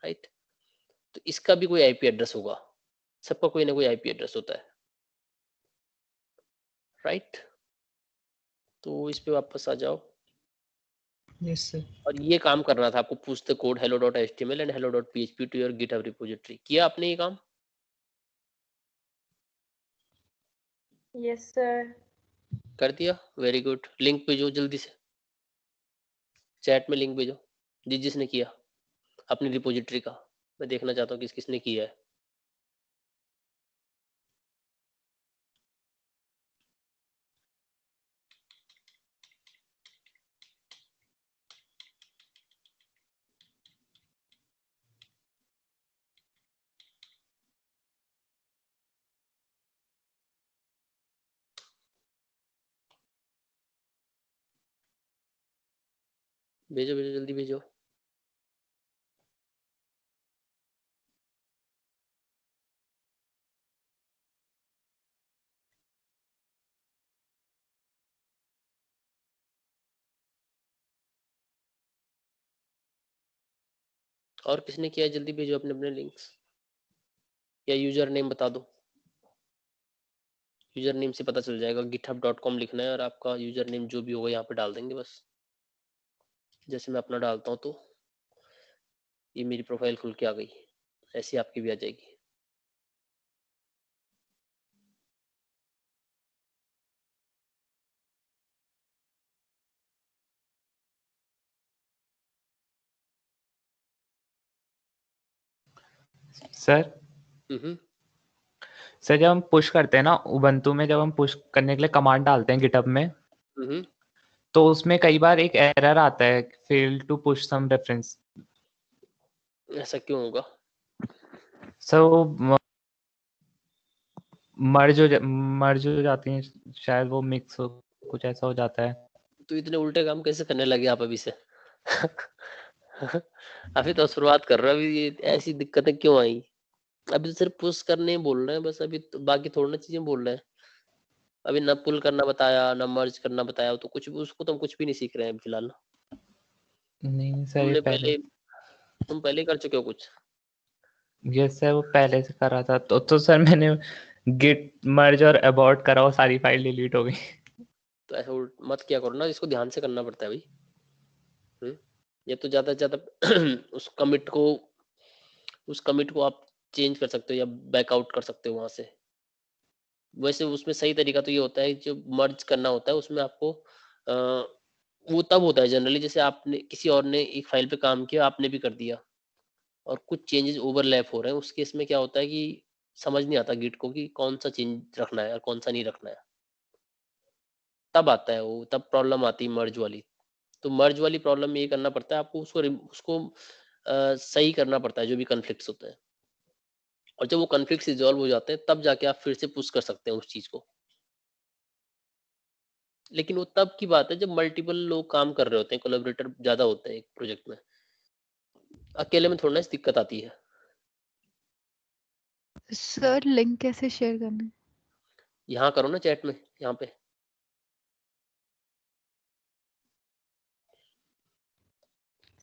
राइट। तो इसका भी कोई आईपी एड्रेस होगा, सबका कोई ना कोई आईपी एड्रेस होता है, राइट। तो इस पे वापस आ जाओ। Yes sir. और ये काम करना था आपको, push the code hello.html and hello.php to your GitHub repository. किया आपने ये काम? Yes sir. कर दिया, वेरी गुड। लिंक भेजो जल्दी से, चैट में लिंक भेजो जिसने किया अपनी रिपोजिटरी का। मैं देखना चाहता हूँ किस किसने किया है। भेजो भेजो जल्दी भेजो। और किसने किया है जल्दी भेजो अपने अपने लिंक्स, या यूजर नेम बता दो। यूजर नेम से पता चल जाएगा, github.com लिखना है और आपका यूजर नेम जो भी होगा यहाँ पे डाल देंगे बस। जैसे मैं अपना डालता हूँ तो ये मेरी प्रोफाइल खुल के आ गई, ऐसी आपकी भी आ जाएगी। सर हम्म सर जब हम पुश करते हैं ना उबंटू में, जब हम पुश करने के लिए कमांड डालते हैं गिटहब में, हम्म। तो उसमें कई बार एक एरर आता है, fail to push some reference. ऐसा क्यों होगा? सर वो मर्ज हो जाती हैं, शायद वो मिक्स हो, कुछ ऐसा हो जाता है। तो इतने उल्टे काम कैसे करने लगे आप अभी से? अभी तो शुरुआत कर रहा, अभी ये ऐसी दिक्कतें क्यों आई? अभी तो सिर्फ पुश करने बोल रहे हैं बस, अभी तो बाकी थोड़ी ना चीजें बोल रहे हैं। अभी ना पुल करना बताया ना मर्ज करना बताया, तो कुछ भी उसको तो हम कुछ भी नहीं सीख रहे हैं फिलहाल। नहीं सर, ये तुमने पहले तुम पहले कर चुके हो कुछ? ये सर वो पहले से कर रहा था, तो सर मैंने गिट मर्ज और अबॉर्ट करा, वो सारी फाइल डिलीट हो गई। तो ऐसा मत किया करो ना, इसको ध्यान से करना पड़ता है भाई। ये तो ज्यादा से ज्यादा उस कमिट को आप चेंज कर सकते हो या बैकआउट कर सकते हो वहां से। वैसे उसमें सही तरीका तो ये होता है, जो मर्ज करना होता है उसमें आपको वो तब होता है जनरली, जैसे आपने किसी और ने एक फाइल पे काम किया, आपने भी कर दिया और कुछ चेंजेस ओवरलैप हो रहे हैं, उस केस में क्या होता है कि समझ नहीं आता गिट को कि कौन सा चेंज रखना है और कौन सा नहीं रखना है। तब आता है वो, तब प्रॉब्लम आती है मर्ज वाली। तो मर्ज वाली प्रॉब्लम में ये करना पड़ता है आपको, उसको सही करना पड़ता है जो भी कन्फ्लिक्ट्स होते हैं। और जब वो कन्फ्लिक्ट्स रिजॉल्व हो जाते हैं तब जाके आप फिर से पुश कर सकते हैं उस चीज को। लेकिन वो तब की बात है जब मल्टीपल लोग काम कर रहे होते हैं, कोलैबोरेटर ज्यादा होते हैं एक प्रोजेक्ट में। अकेले में थोड़ा ना इस दिक्कत आती है। सर लिंक कैसे शेयर करना है? यहाँ करो ना चैट में, यहाँ पे।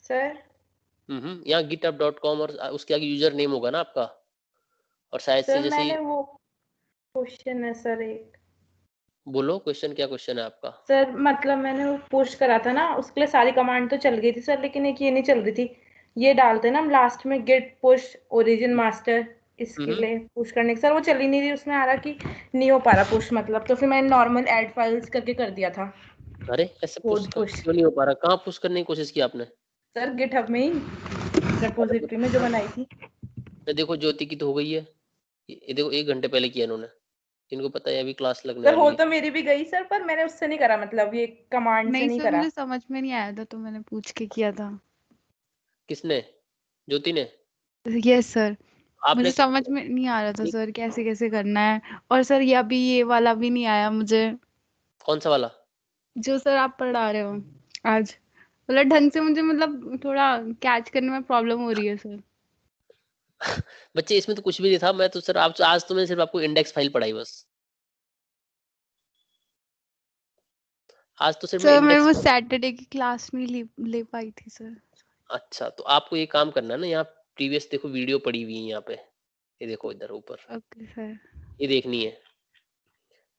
सर यहाँ github.com और उसके आगे यूजर नेम होगा ना आपका, और शायद से सर जैसे मैंने वो क्वेश्चन है सर एक। बोलो क्वेश्चन, क्या क्वेश्चन है आपका? सर मतलब मैंने वो पुश करा था ना, उसके लिए सारी कमांड तो चल गई थी सर, लेकिन एक ये नहीं चल रही थी। ये डालते ना हम लास्ट में गिट पुश ओरिजिन मास्टर, इसके लिए पुश करने के सर वो चल ही नहीं रही, उसमें आ रहा कि नहीं हो पा रहा पुश, मतलब तो फिर मैंने नॉर्मल ऐड फाइल्स करके कर दिया था। अरे ऐसे पुश कोड पुश क्यों नहीं हो पा रहा? कहाँ पुश करने की कोशिश की आपने? सर गिटहब में ही, रेपोजिटरी में जो बनाई थी। ये देखो ज्योति की तो हो गई है, ये देखो 1 घंटे पहले किया इन्होंने, इनको पता है अभी क्लास लगने सर हो वाली है। तो मेरी भी गई सर, पर मैंने उससे नहीं करा, मतलब ये कमांड से नहीं नहीं सर, करा। मुझे समझ में नहीं आया था तो मैंने पूछ के किया था। किसने? ज्योति ने? यस सर, मुझे आपने समझ में नहीं आ रहा था सर कैसे कैसे करना है। और सर ये अभी ये वाला भी नहीं आया मुझे, कौन सा वाला? जो सर आप पढ़ा रहे हो आज। मतलब ढंग से मुझे मतलब थोड़ा कैच करने में प्रॉब्लम हो रही है सर। बच्चे इसमें तो कुछ भी नहीं था। मैं तो सर आप आज तो मैंने सिर्फ आपको इंडेक्स फाइल पढ़ाई बस। आज तो सिर्फ मैं सर मैं इंडेक्स। वो सैटरडे की क्लास नहीं ले पाई थी सर। अच्छा, तो आपको ये काम करना है ना, यहाँ प्रीवियस देखो वीडियो पड़ी हुई है यहाँ पे, ये देखो इधर ऊपर, ओके सर। ये देखनी है।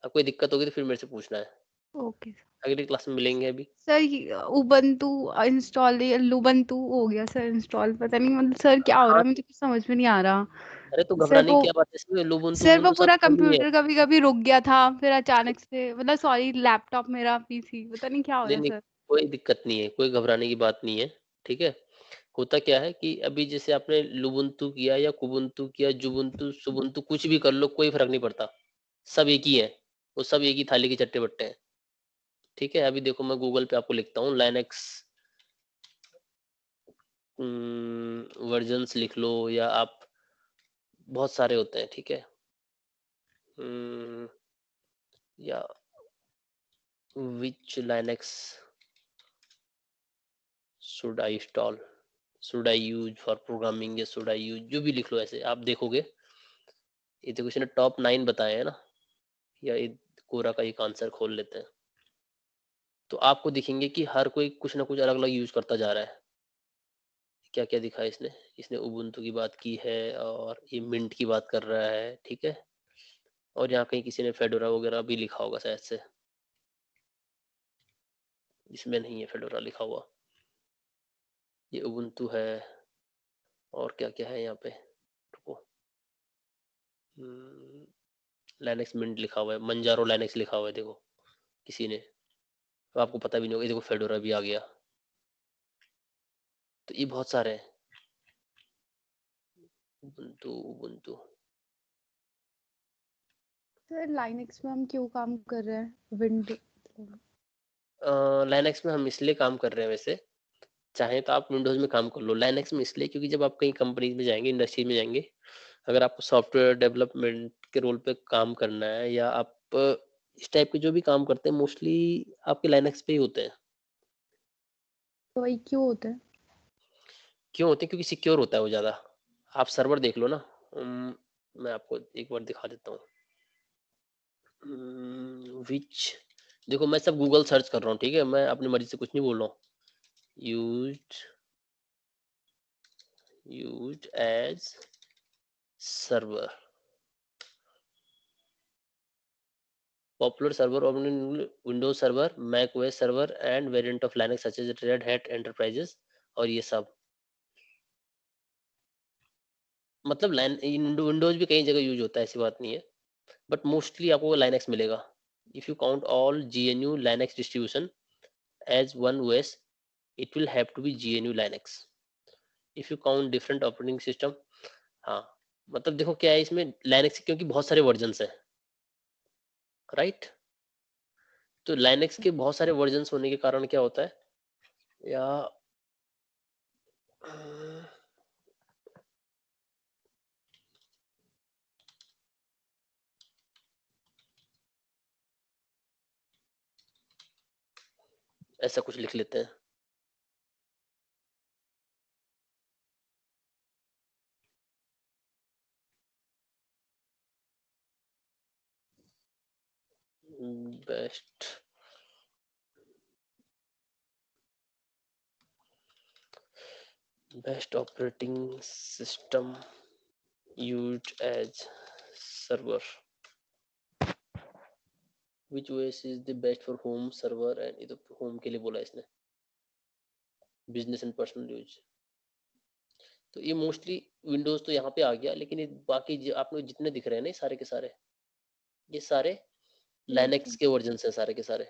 अब कोई दिक्कत होगी तो फिर मेरे से पूछना है, ओके अगली क्लास में मिलेंगे अभी। सर। उबंटू इंस्टॉल, लुबंटू हो गया सर इंस्टॉल। पता नहीं मतलब सर क्या हो रहा हाँ, है, मुझे कुछ समझ में नहीं आ रहा अरे तो सर। घबराने वो की क्या बात है, इसमें लुबुंतु सर वो उबुंतु सब पूरा सही है। कंप्यूटर कभी कभी रुक गया था, फिर अचानक से मतलब सॉरी लैपटॉप मेरा पीसी, पता नहीं क्या हो रहा नहीं है नहीं, सर। कोई दिक्कत नहीं है, कोई घबराने की बात नहीं है। ठीक है, होता क्या है कि अभी जैसे आपने लुबुंतु किया या कुबुंतु किया, जुबुंतु सुबुंतु कुछ भी कर लो, कोई फर्क नहीं पड़ता, सब एक ही है, वो सब एक ही थाली के चट्टे बट्टे हैं। ठीक है, अभी देखो मैं गूगल पे आपको लिखता हूँ लाइनक्स वर्जन्स लिख लो, या आप बहुत सारे होते हैं। ठीक है, या which Linux should I install, should I use for programming, या शुड आई यूज, जो भी लिख लो ऐसे आप देखोगे। ये देखो इसने टॉप 9 बताए हैं ना, या ये कोरा का एक आंसर खोल लेते हैं, तो आपको दिखेंगे कि हर कोई कुछ ना कुछ अलग अलग यूज करता जा रहा है। क्या क्या दिखा है इसने, इसने उबुंटू की बात की है, और ये मिंट की बात कर रहा है। ठीक है, और यहाँ कहीं किसी ने फेडोरा वगैरह भी लिखा होगा शायद से, इसमें नहीं है फेडोरा लिखा हुआ, ये उबुंटू है। और क्या क्या है यहाँ पे, रुको, लाइनक्स मिंट लिखा हुआ है, मंजारो लाइनक्स लिखा हुआ है देखो किसी ने, तो आपको पता भी नहीं होगा। ये देखो फेडोरा भी आ गया, तो ये बहुत सारे हैं। उबुंटू उबुंटू सर लाइनक्स में हम क्यों काम कर रहे हैं विंडो? लाइनक्स में हम इसलिए काम कर रहे हैं, वैसे चाहे तो आप विंडोज में काम कर लो, लाइनक्स में इसलिए क्योंकि जब आप कहीं कंपनी में जाएंगे, इंडस्ट्री में जाएंगे, अगर आपको सॉफ्टवेयर डेवलपमेंट के रोल पे काम करना है, या आप इस टाइप के जो भी काम करते हैं, मोस्टली आपके लाइनक्स पे ही होते हैं। तो वही क्यों होता है? क्यों होते हैं? क्योंकि सिक्योर होता है वो ज़्यादा। आप सर्वर देख लो ना, मैं आपको एक बार दिखा देता हूँ। विच, देखो मैं सब गूगल सर्च कर रहा हूँ, ठीक है, मैं अपनी मर्जी से कुछ नहीं बोल रहा हूँ। Used as server, popular server of Windows server, Mac OS server and variant of Linux such as Red Hat enterprises, और ये सब मतलब विंडोज भी कई जगह यूज होता है, ऐसी बात नहीं है, बट मोस्टली आपको लाइनक्स मिलेगा। If you count all GNU Linux distribution as one OS, it will have to be GNU Linux. If you count different operating system, हाँ, मतलब देखो क्या है इसमें लाइनक्स, क्योंकि बहुत सारे वर्जन्स हैं, राइट, तो लाइनक्स के बहुत सारे वर्जन्स होने के कारण क्या होता है, या ऐसा कुछ लिख लेते हैं, best operating system used as server, which OS is the best for home server, and ये तो होम के लिए बोला इसने, बिजनेस एंड पर्सनल यूज, तो ये मोस्टली विंडोज तो यहाँ पे आ गया, लेकिन ये बाकी आपको जितने दिख रहे हैं ना, सारे के सारे, ये सारे लाइनक्स के वर्जन हैं सारे के सारे।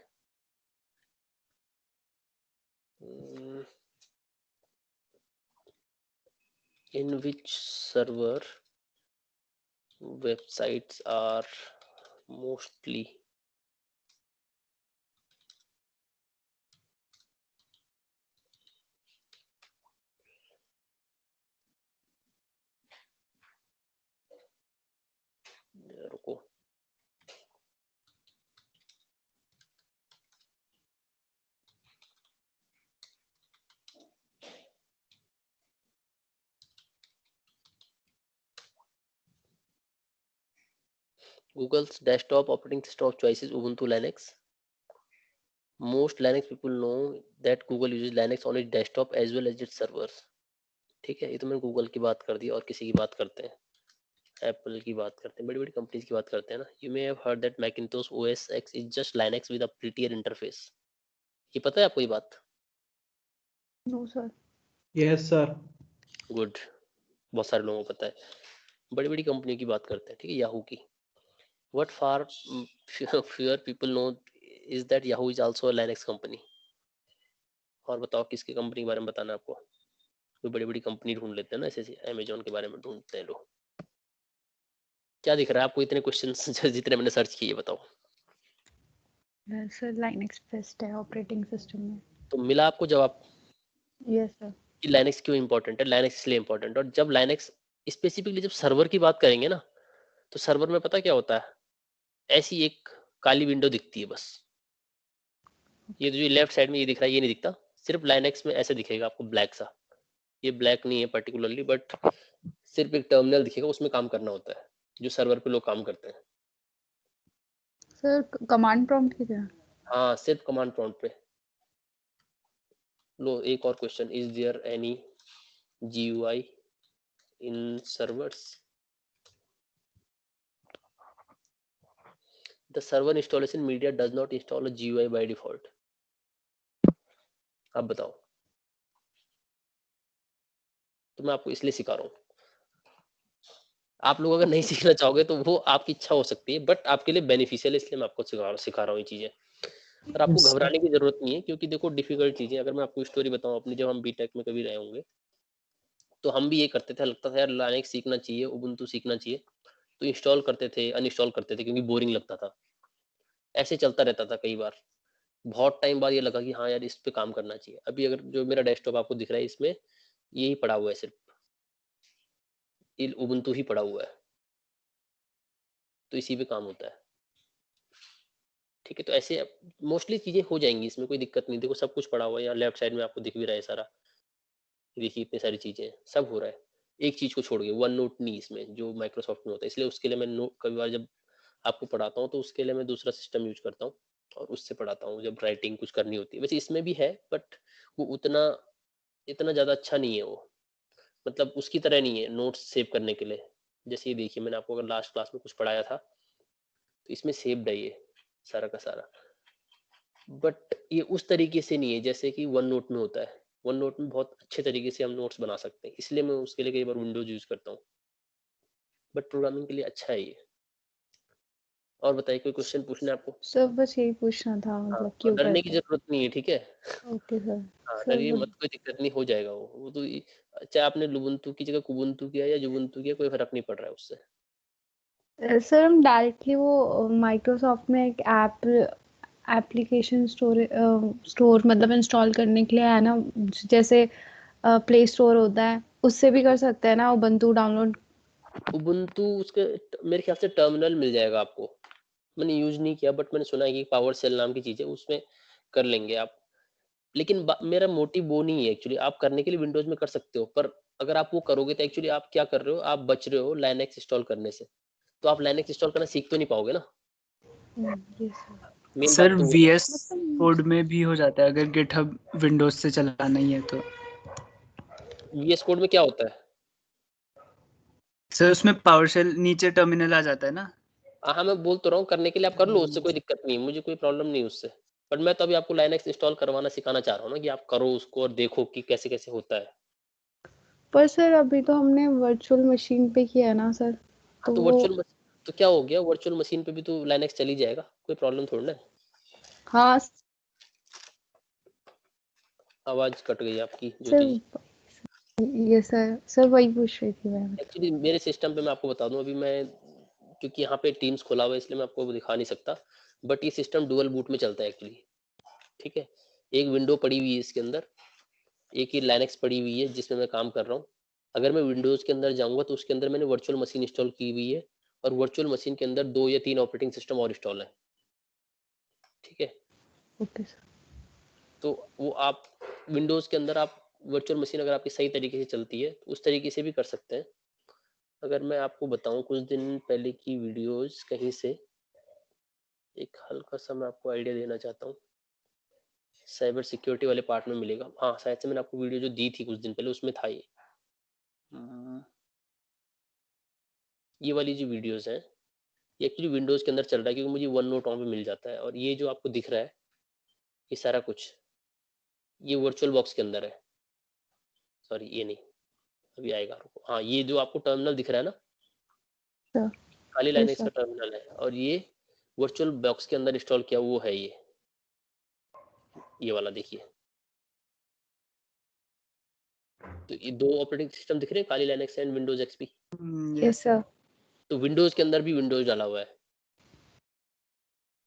इन विच server websites are mostly Google's desktop operating system of choice is Ubuntu Linux. Most Linux people know that Google uses Linux on its desktop as well as its servers. ठीक है, ये तो मैंने गूगल की बात कर दी, और किसी की बात करते हैं, एप्पल की बात करते हैं, बड़ी बड़ी कंपनीज की बात करते हैं ना. You may have heard that Macintosh OS X is just Linux with a prettier interface. ये पता है आपको ये बात? No sir. Yes sir. Good, बहुत सारे लोगों को पता है. बड़ी बड़ी कंपनियों की बात करते हैं, ठीक है, याहू की. What far fewer people know is that Yahoo is also a Linux company. और बताओ किसकी कंपनी के बारे में बताना है आपको? कोई बड़ी बड़ी कंपनी ढूंढ लेते हैं ना, ऐसे अमेजोन के बारे में ढूंढते हैं लोग. क्या दिख रहा है आपको इतने क्वेश्चंस जितने मैंने सर्च किए, बताओ. सर लाइनक्स बेस्ट है ऑपरेटिंग सिस्टम में. तो मिला आपको जवाब यस सर. कि लाइनक्स क्यों इंपॉर्टेंट है? लाइनक्स इसलिए इंपॉर्टेंट है, और जब लाइनक्स स्पेसिफिकली जब सर्वर की बात करेंगे ना, तो सर्वर में पता क्या होता है, ऐसी एक काली विंडो दिखती है बस. ये जो लेफ्ट साइड में ये दिख रहा है, ये नहीं दिखता. सिर्फ लाइनक्स में ऐसे दिखेगा आपको ब्लैक सा. ये ब्लैक नहीं है पर्टिकुलरली, बट सिर्फ एक टर्मिनल दिखेगा, उसमें काम करना होता है, जो सर्वर पे लोग काम करते हैं. सर कमांड प्रॉम्प्ट की तरह. हाँ, सिर्फ कमांड प्रॉम्प्ट पे. लो एक और question, is there any GUI in servers? The server installation media does not install a GUI by default. अब बताओ. तो मैं आपको इसलिए सिखा रहा हूँ. आप लोग अगर नहीं सीखना चाहोगे तो वो आपकी इच्छा हो सकती है, बट आपके लिए बेनिफिशियल है, इसलिए मैं आपको सिखा रहा हूँ ये चीजें. और आपको घबराने की जरूरत नहीं है, क्योंकि देखो डिफिकल्ट चीजें, अगर मैं आपको स्टोरी बताऊं अपनी, जब हम बीटेक में कभी रहे होंगे, तो हम भी ये करते थे, लगता था यार लाइनक्स सीखना चाहिए, उबुंटू सीखना चाहिए, तो इंस्टॉल करते थे, अनइंस्टॉल करते थे, क्योंकि बोरिंग लगता था. ऐसे चलता रहता था कई बार. बहुत टाइम बाद ये लगा कि हाँ यार इस पे काम करना चाहिए. अभी अगर जो मेरा डेस्कटॉप आपको दिख रहा है, इसमें यही पड़ा हुआ है, सिर्फ उबुंटू ही पड़ा हुआ है, तो इसी पे काम होता है. ठीक है, तो ऐसे मोस्टली चीजें हो जाएंगी, इसमें कोई दिक्कत नहीं. देखो सब कुछ पड़ा हुआ है, यहाँ लेफ्ट साइड में आपको दिख भी रहा है सारा. देखिए इतनी सारी चीजें, सब हो रहा है. एक चीज को छोड़ के वन नोट नहीं इसमें, जो माइक्रोसॉफ्ट में होता है, इसलिए उसके लिए मैं कभी बार जब आपको पढ़ाता हूँ तो उसके लिए मैं दूसरा सिस्टम यूज करता हूँ, और उससे पढ़ाता हूँ जब राइटिंग कुछ करनी होती है. वैसे इसमें भी है, बट वो उतना इतना ज्यादा अच्छा नहीं है वो, मतलब उसकी तरह नहीं है नोट्स सेव करने के लिए. जैसे ये देखिए, मैंने आपको अगर लास्ट क्लास में कुछ पढ़ाया था, तो इसमें सेव्ड है ये सारा का सारा, बट ये उस तरीके से नहीं है जैसे कि वन नोट में होता है. वन नोट में बहुत अच्छे तरीके से हम नोट्स बना सकते हैं, इसलिए मैं उसके लिए कई बार विंडोज यूज करता हूँ, बट प्रोग्रामिंग के लिए अच्छा है ये. और बताइए, कोई क्वेश्चन पूछना है आपको? सर बस यही पूछना था, हाँ, मतलब और क्यों डरने की करते हैं. जरूरत नहीं है, ठीक है. Okay sir. हाँ, सर डरिए मत, कोई दिक्कत नहीं, हो जाएगा वो तो. चाहे आपने लुबुंटू की जगह कुबुंटू किया या जुबुंटू किया, कोई फर्क नहीं पड़ रहा है उससे. सर हम डायरेक्टली वो माइक्रोसॉफ्ट में एक एप्लीकेशन स्टोर मतलब इंस्टॉल करने के लिए है ना, जैसे प्ले स्टोर होता है, उससे भी कर सकते हैं ना उबंटू डाउनलोड. उबुंटू उसके मेरे ख्याल से टर्मिनल मिल जाएगा आपको. मैंने यूज नहीं किया, बट मैंने सुना है कि पावर सेल नाम की चीज है, उसमें कर लेंगे आप. लेकिन मेरा मोटिव वो नहीं है एक्चुअली. आप करने के लिए विंडोज में कर सकते हो, पर अगर आप वो करोगे तो एक्चुअली आप क्या कर रहे हो, आप बच रहे हो लाइनक्स इंस्टॉल करने से. तो आप लाइनक्स इंस्टॉल करना सीख तो नहीं पाओगे ना. मेन सर बात तो वो है. VS कोड में भी हो जाता है, अगर गिटहब विंडोज से चलाना ही है तो. VS कोड में क्या होता है? सर उसमें पावरशेल नीचे टर्मिनल आ जाता है ना. हाँ, मैं बोल तो रहा हूँ, करने के लिए आप कर लो, उससे कोई दिक्कत नहीं है, मुझे कोई प्रॉब्लम नहीं है उससे. बट मैं तो अभी आपको लाइनक्स इंस्टॉल करवाना सिखाना चाह रहा हूँ ना, कि आप करो उसको और देखो कि कैसे कैसे होता है. पर सर अभी तो हमने वर्चुअल मशीन पे किया ना सर, तो तो वो. वर्चुअल तो क्या हो गया, वर्चुअल मशीन पे भी तो लाइनक्स चली जाएगा, कोई प्रॉब्लम थोड़ी ना है. हाँ आवाज कट गई आपकी ज्योति जी. सर, ये सर वही पूछ रही थी मैं. एक्चुअली मेरे सिस्टम पे मैं आपको बता दूं, अभी मैं क्योंकि यहाँ पे टीम्स खोला हुआ है, इसलिए मैं आपको दिखा नहीं सकता, बट ये सिस्टम डुअल बूट में चलता है एक्चुअली. ठीक है, एक विंडो पड़ी हुई है इसके अंदर, एक ही लाइनक्स पड़ी हुई है जिसमें मैं काम कर रहा हूँ. अगर मैं विंडोज के अंदर जाऊंगा तो उसके अंदर मैंने वर्चुअल मशीन इंस्टॉल की हुई है, और वर्चुअल मशीन के अंदर 2 या 3 ऑपरेटिंग सिस्टम और इंस्टॉल है. ठीक है. Okay sir. तो वो आप विंडोज के अंदर आप वर्चुअल मशीन अगर आपकी सही तरीके से चलती है तो उस तरीके से भी कर सकते हैं, अगर मैं आपको बताऊं कुछ दिन पहले की वीडियोस कहीं से, एक हल्का सा मैं आपको आइडिया देना चाहता हूँ। साइबर सिक्योरिटी वाले पार्ट में मिलेगा। हाँ शायद से मैंने आपको वीडियो जो दी थी कुछ दिन पहले उसमें था ये। ये वाली जो वीडियोस हैं ये एक्चुअली विंडोज के अंदर चल रहा है क्योंकि मुझे वन नोट ऑन पे मिल जाता है। और ये जो आपको दिख रहा है ये सारा कुछ ये वर्चुअल बॉक्स के अंदर है। सॉरी ये नहीं, अभी आएगा रुको। हाँ ये जो आपको टर्मिनल दिख रहा है ना, सर काली यस लाइनेक्स का सर टर्मिनल है और ये वर्चुअल बॉक्स के अंदर इंस्टॉल किया वो है ये वाला देखिए। तो ये दो ऑपरेटिंग सिस्टम दिख रहे हैं, Kali Linux and Windows XP. Yes sir तो विंडोज के अंदर भी विंडोज डाला हुआ है।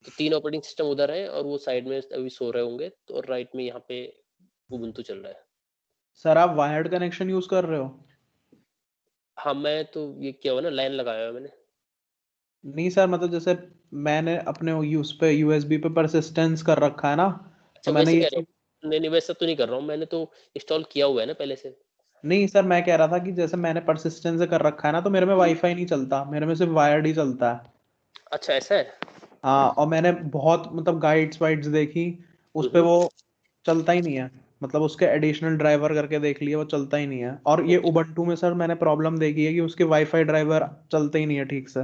तो 3 ऑपरेटिंग सिस्टम उधर है और वो साइड में अभी सो रहे होंगे। तो राइट में यहाँ पे उबुंटू चल रहा है। सर आप वायर्ड कनेक्शन यूज कर रहे हो? हाँ मैं तो ये क्या हुआ ना लाइन लगाया है मैंने। नहीं सर, मतलब जैसे मैंने अपने यूज पे यूएसबी पे परसिस्टेंस कर रखा है ना, अच्छा तो मैंने वैसे ये कह रहे चीज हो? नहीं नहीं वैसा तो नहीं कर रहा हूँ, मैंने तो इंस्टॉल किया हुआ है ना पहले से। नहीं सर, मैं कह रहा था कि जैसे मैंने परसिस्टेंस से कर रखा है ना, तो मेरे में वाईफाई नहीं चलता, मेरे में सिर्फ वायर्ड ही चलता है। अच्छा ऐसा है। हाँ, और मैंने बहुत मतलब गाइड्स वाइड्स देखी, उस पे वो चलता ही नहीं है। मतलब उसके एडिशनल ड्राइवर करके देख लिए, वो चलता ही नहीं है। और ये ओके उबंटू में सर मैंने प्रॉब्लम देखी है कि उसके वाईफाई ड्राइवर चलते ही नहीं है ठीक से।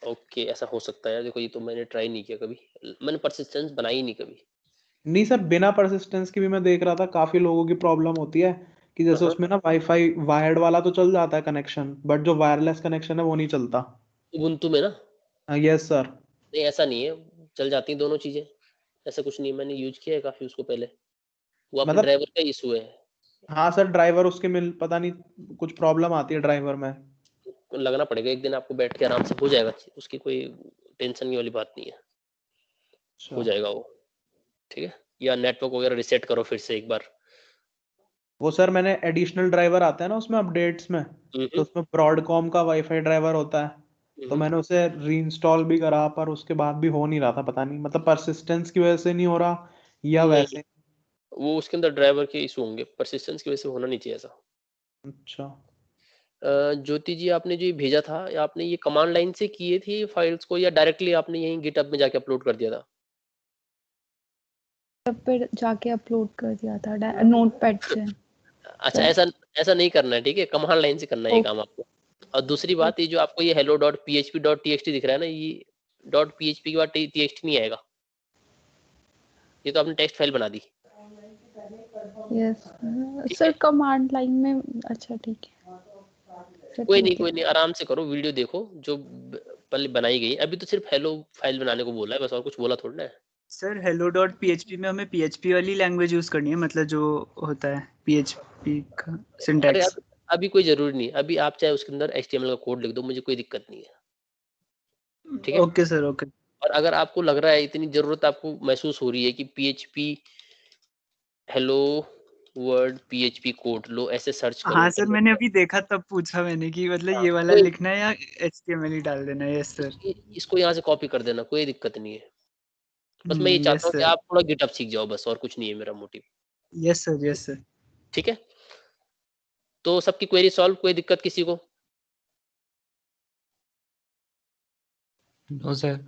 ओके ऐसा हो सकता है। देखो ये तो मैंने ट्राई नहीं किया कभी, मैंने परसिस्टेंस बनाई नहीं कभी। नहीं सर, बिना परसिस्टेंस की भी मैं देख रहा था, काफी लोगों की प्रॉब्लम होती है कि जैसे हाँ उसमें ना वाईफाई वायर्ड वाला तो चल जाता है कनेक्शन, बट जो वायरलेस कनेक्शन है वो नहीं चलता। उबुंटू में ना। Yes sir. नहीं ऐसा नहीं है, चल जाती हैं दोनों चीजें। ऐसा कुछ नहीं है, मैंने यूज किया है काफी उसको पहले। वो आपके मतलब ड्राइवर का इशू है। हाँ सर, ड्राइवर उसके मिल पता नहीं कुछ प्रॉब्लम आती है ड्राइवर में। लगना पड़ेगा एक दिन आपको, बैठ के आराम से हो जाएगा। उसकी कोई टेंशन की वाली बात नहीं है, हो अच्छा, जाएगा वो। ठीक है, या नेटवर्क वगैरह रिसेट करो फिर से एक बार। वो सर मैंने एडिशनल ड्राइवर आता है ना उसमें अपडेट्स में, तो उसमें ब्रॉडकॉम का वाईफाई ड्राइवर होता है, तो मैंने उसे रीइंस्टॉल भी करा, पर उसके बाद भी हो नहीं रहा था। पता नहीं मतलब परसिस्टेंस की वजह से नहीं हो रहा या नहीं वैसे। वो उसके अंदर ड्राइवर के इशू होंगे, परसिस्टेंस की वजह से होना नहीं चाहिए ऐसा। अच्छा ज्योति जी आपने जो ये भेजा था, या आपने ये कमांड लाइन से किए थे फाइल्स को, या डायरेक्टली आपने यहीं गिटहब में जाके अपलोड कर दिया था? तब पर जाके अपलोड कर दिया था नोटपैड से अच्छा सर ऐसा ऐसा नहीं करना है, ठीक है, कमांड लाइन से करना है ये ओके काम आपको। और दूसरी बात, ये जो आपको ये hello.php.txt दिख रहा है ना, ये .php के बाद txt नहीं आएगा। ये तो आपने टेक्स्ट फाइल बना दी। यस ठीक सर है, कमांड लाइन में अच्छा ठीक है सर कोई नहीं ठीक है कोई नहीं, आराम से करो, वीडियो देखो जो पहले बनाई गई। अभी तो सिर्फ हेलो फाइल बनाने को बोला है बस, और कुछ बोला थोड़ा ना है। सर hello.php में हमें PHP वाली लैंग्वेज यूज करनी है, मतलब जो होता है PHP का अरे सिंटैक्स। अभी कोई जरूरी नहीं, अभी आप चाहे उसके अंदर HTML का कोड लिख दो, मुझे कोई दिक्कत नहीं है। ठीक है, ओके सर ओके। और अगर आपको लग रहा है इतनी जरूरत आपको महसूस हो रही है कि PHP hello world PHP code लो ऐसे सर्च करो हाँ सर, इंटरनेट मैंने पर। अभी देखा तब पूछा मैंने कि मतलब हाँ, ये वाला कोई लिखना है या HTML ही डाल देना है। Yes sir. इसको यहाँ से कॉपी कर देना, कोई दिक्कत नहीं है। बस मैं ये चाहता यस हूँ कि सर। आप थोड़ा गिटअप सीख जाओ बस, और कुछ नहीं है मेरा motive. Yes sir yes sir. ठीक है, तो सबकी क्वेरी सॉल्व, कोई दिक्कत किसी को? No sir.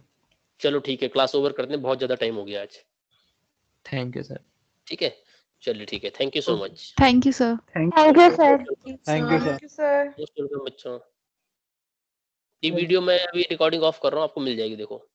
चलो ठीक है, क्लास ओवर करते हैं, बहुत ज्यादा टाइम हो गया आज। Thank you sir. ठीक है, चलिए ठीक है, thank you so much. Thank you sir thank thank you sir. Thank you sir. Sir. Most welcome बच्चों। ये वीडियो मैं अभी रिकॉर्डिंग ऑफ कर रहा हूँ, आपको मिल जाएगी, देखो।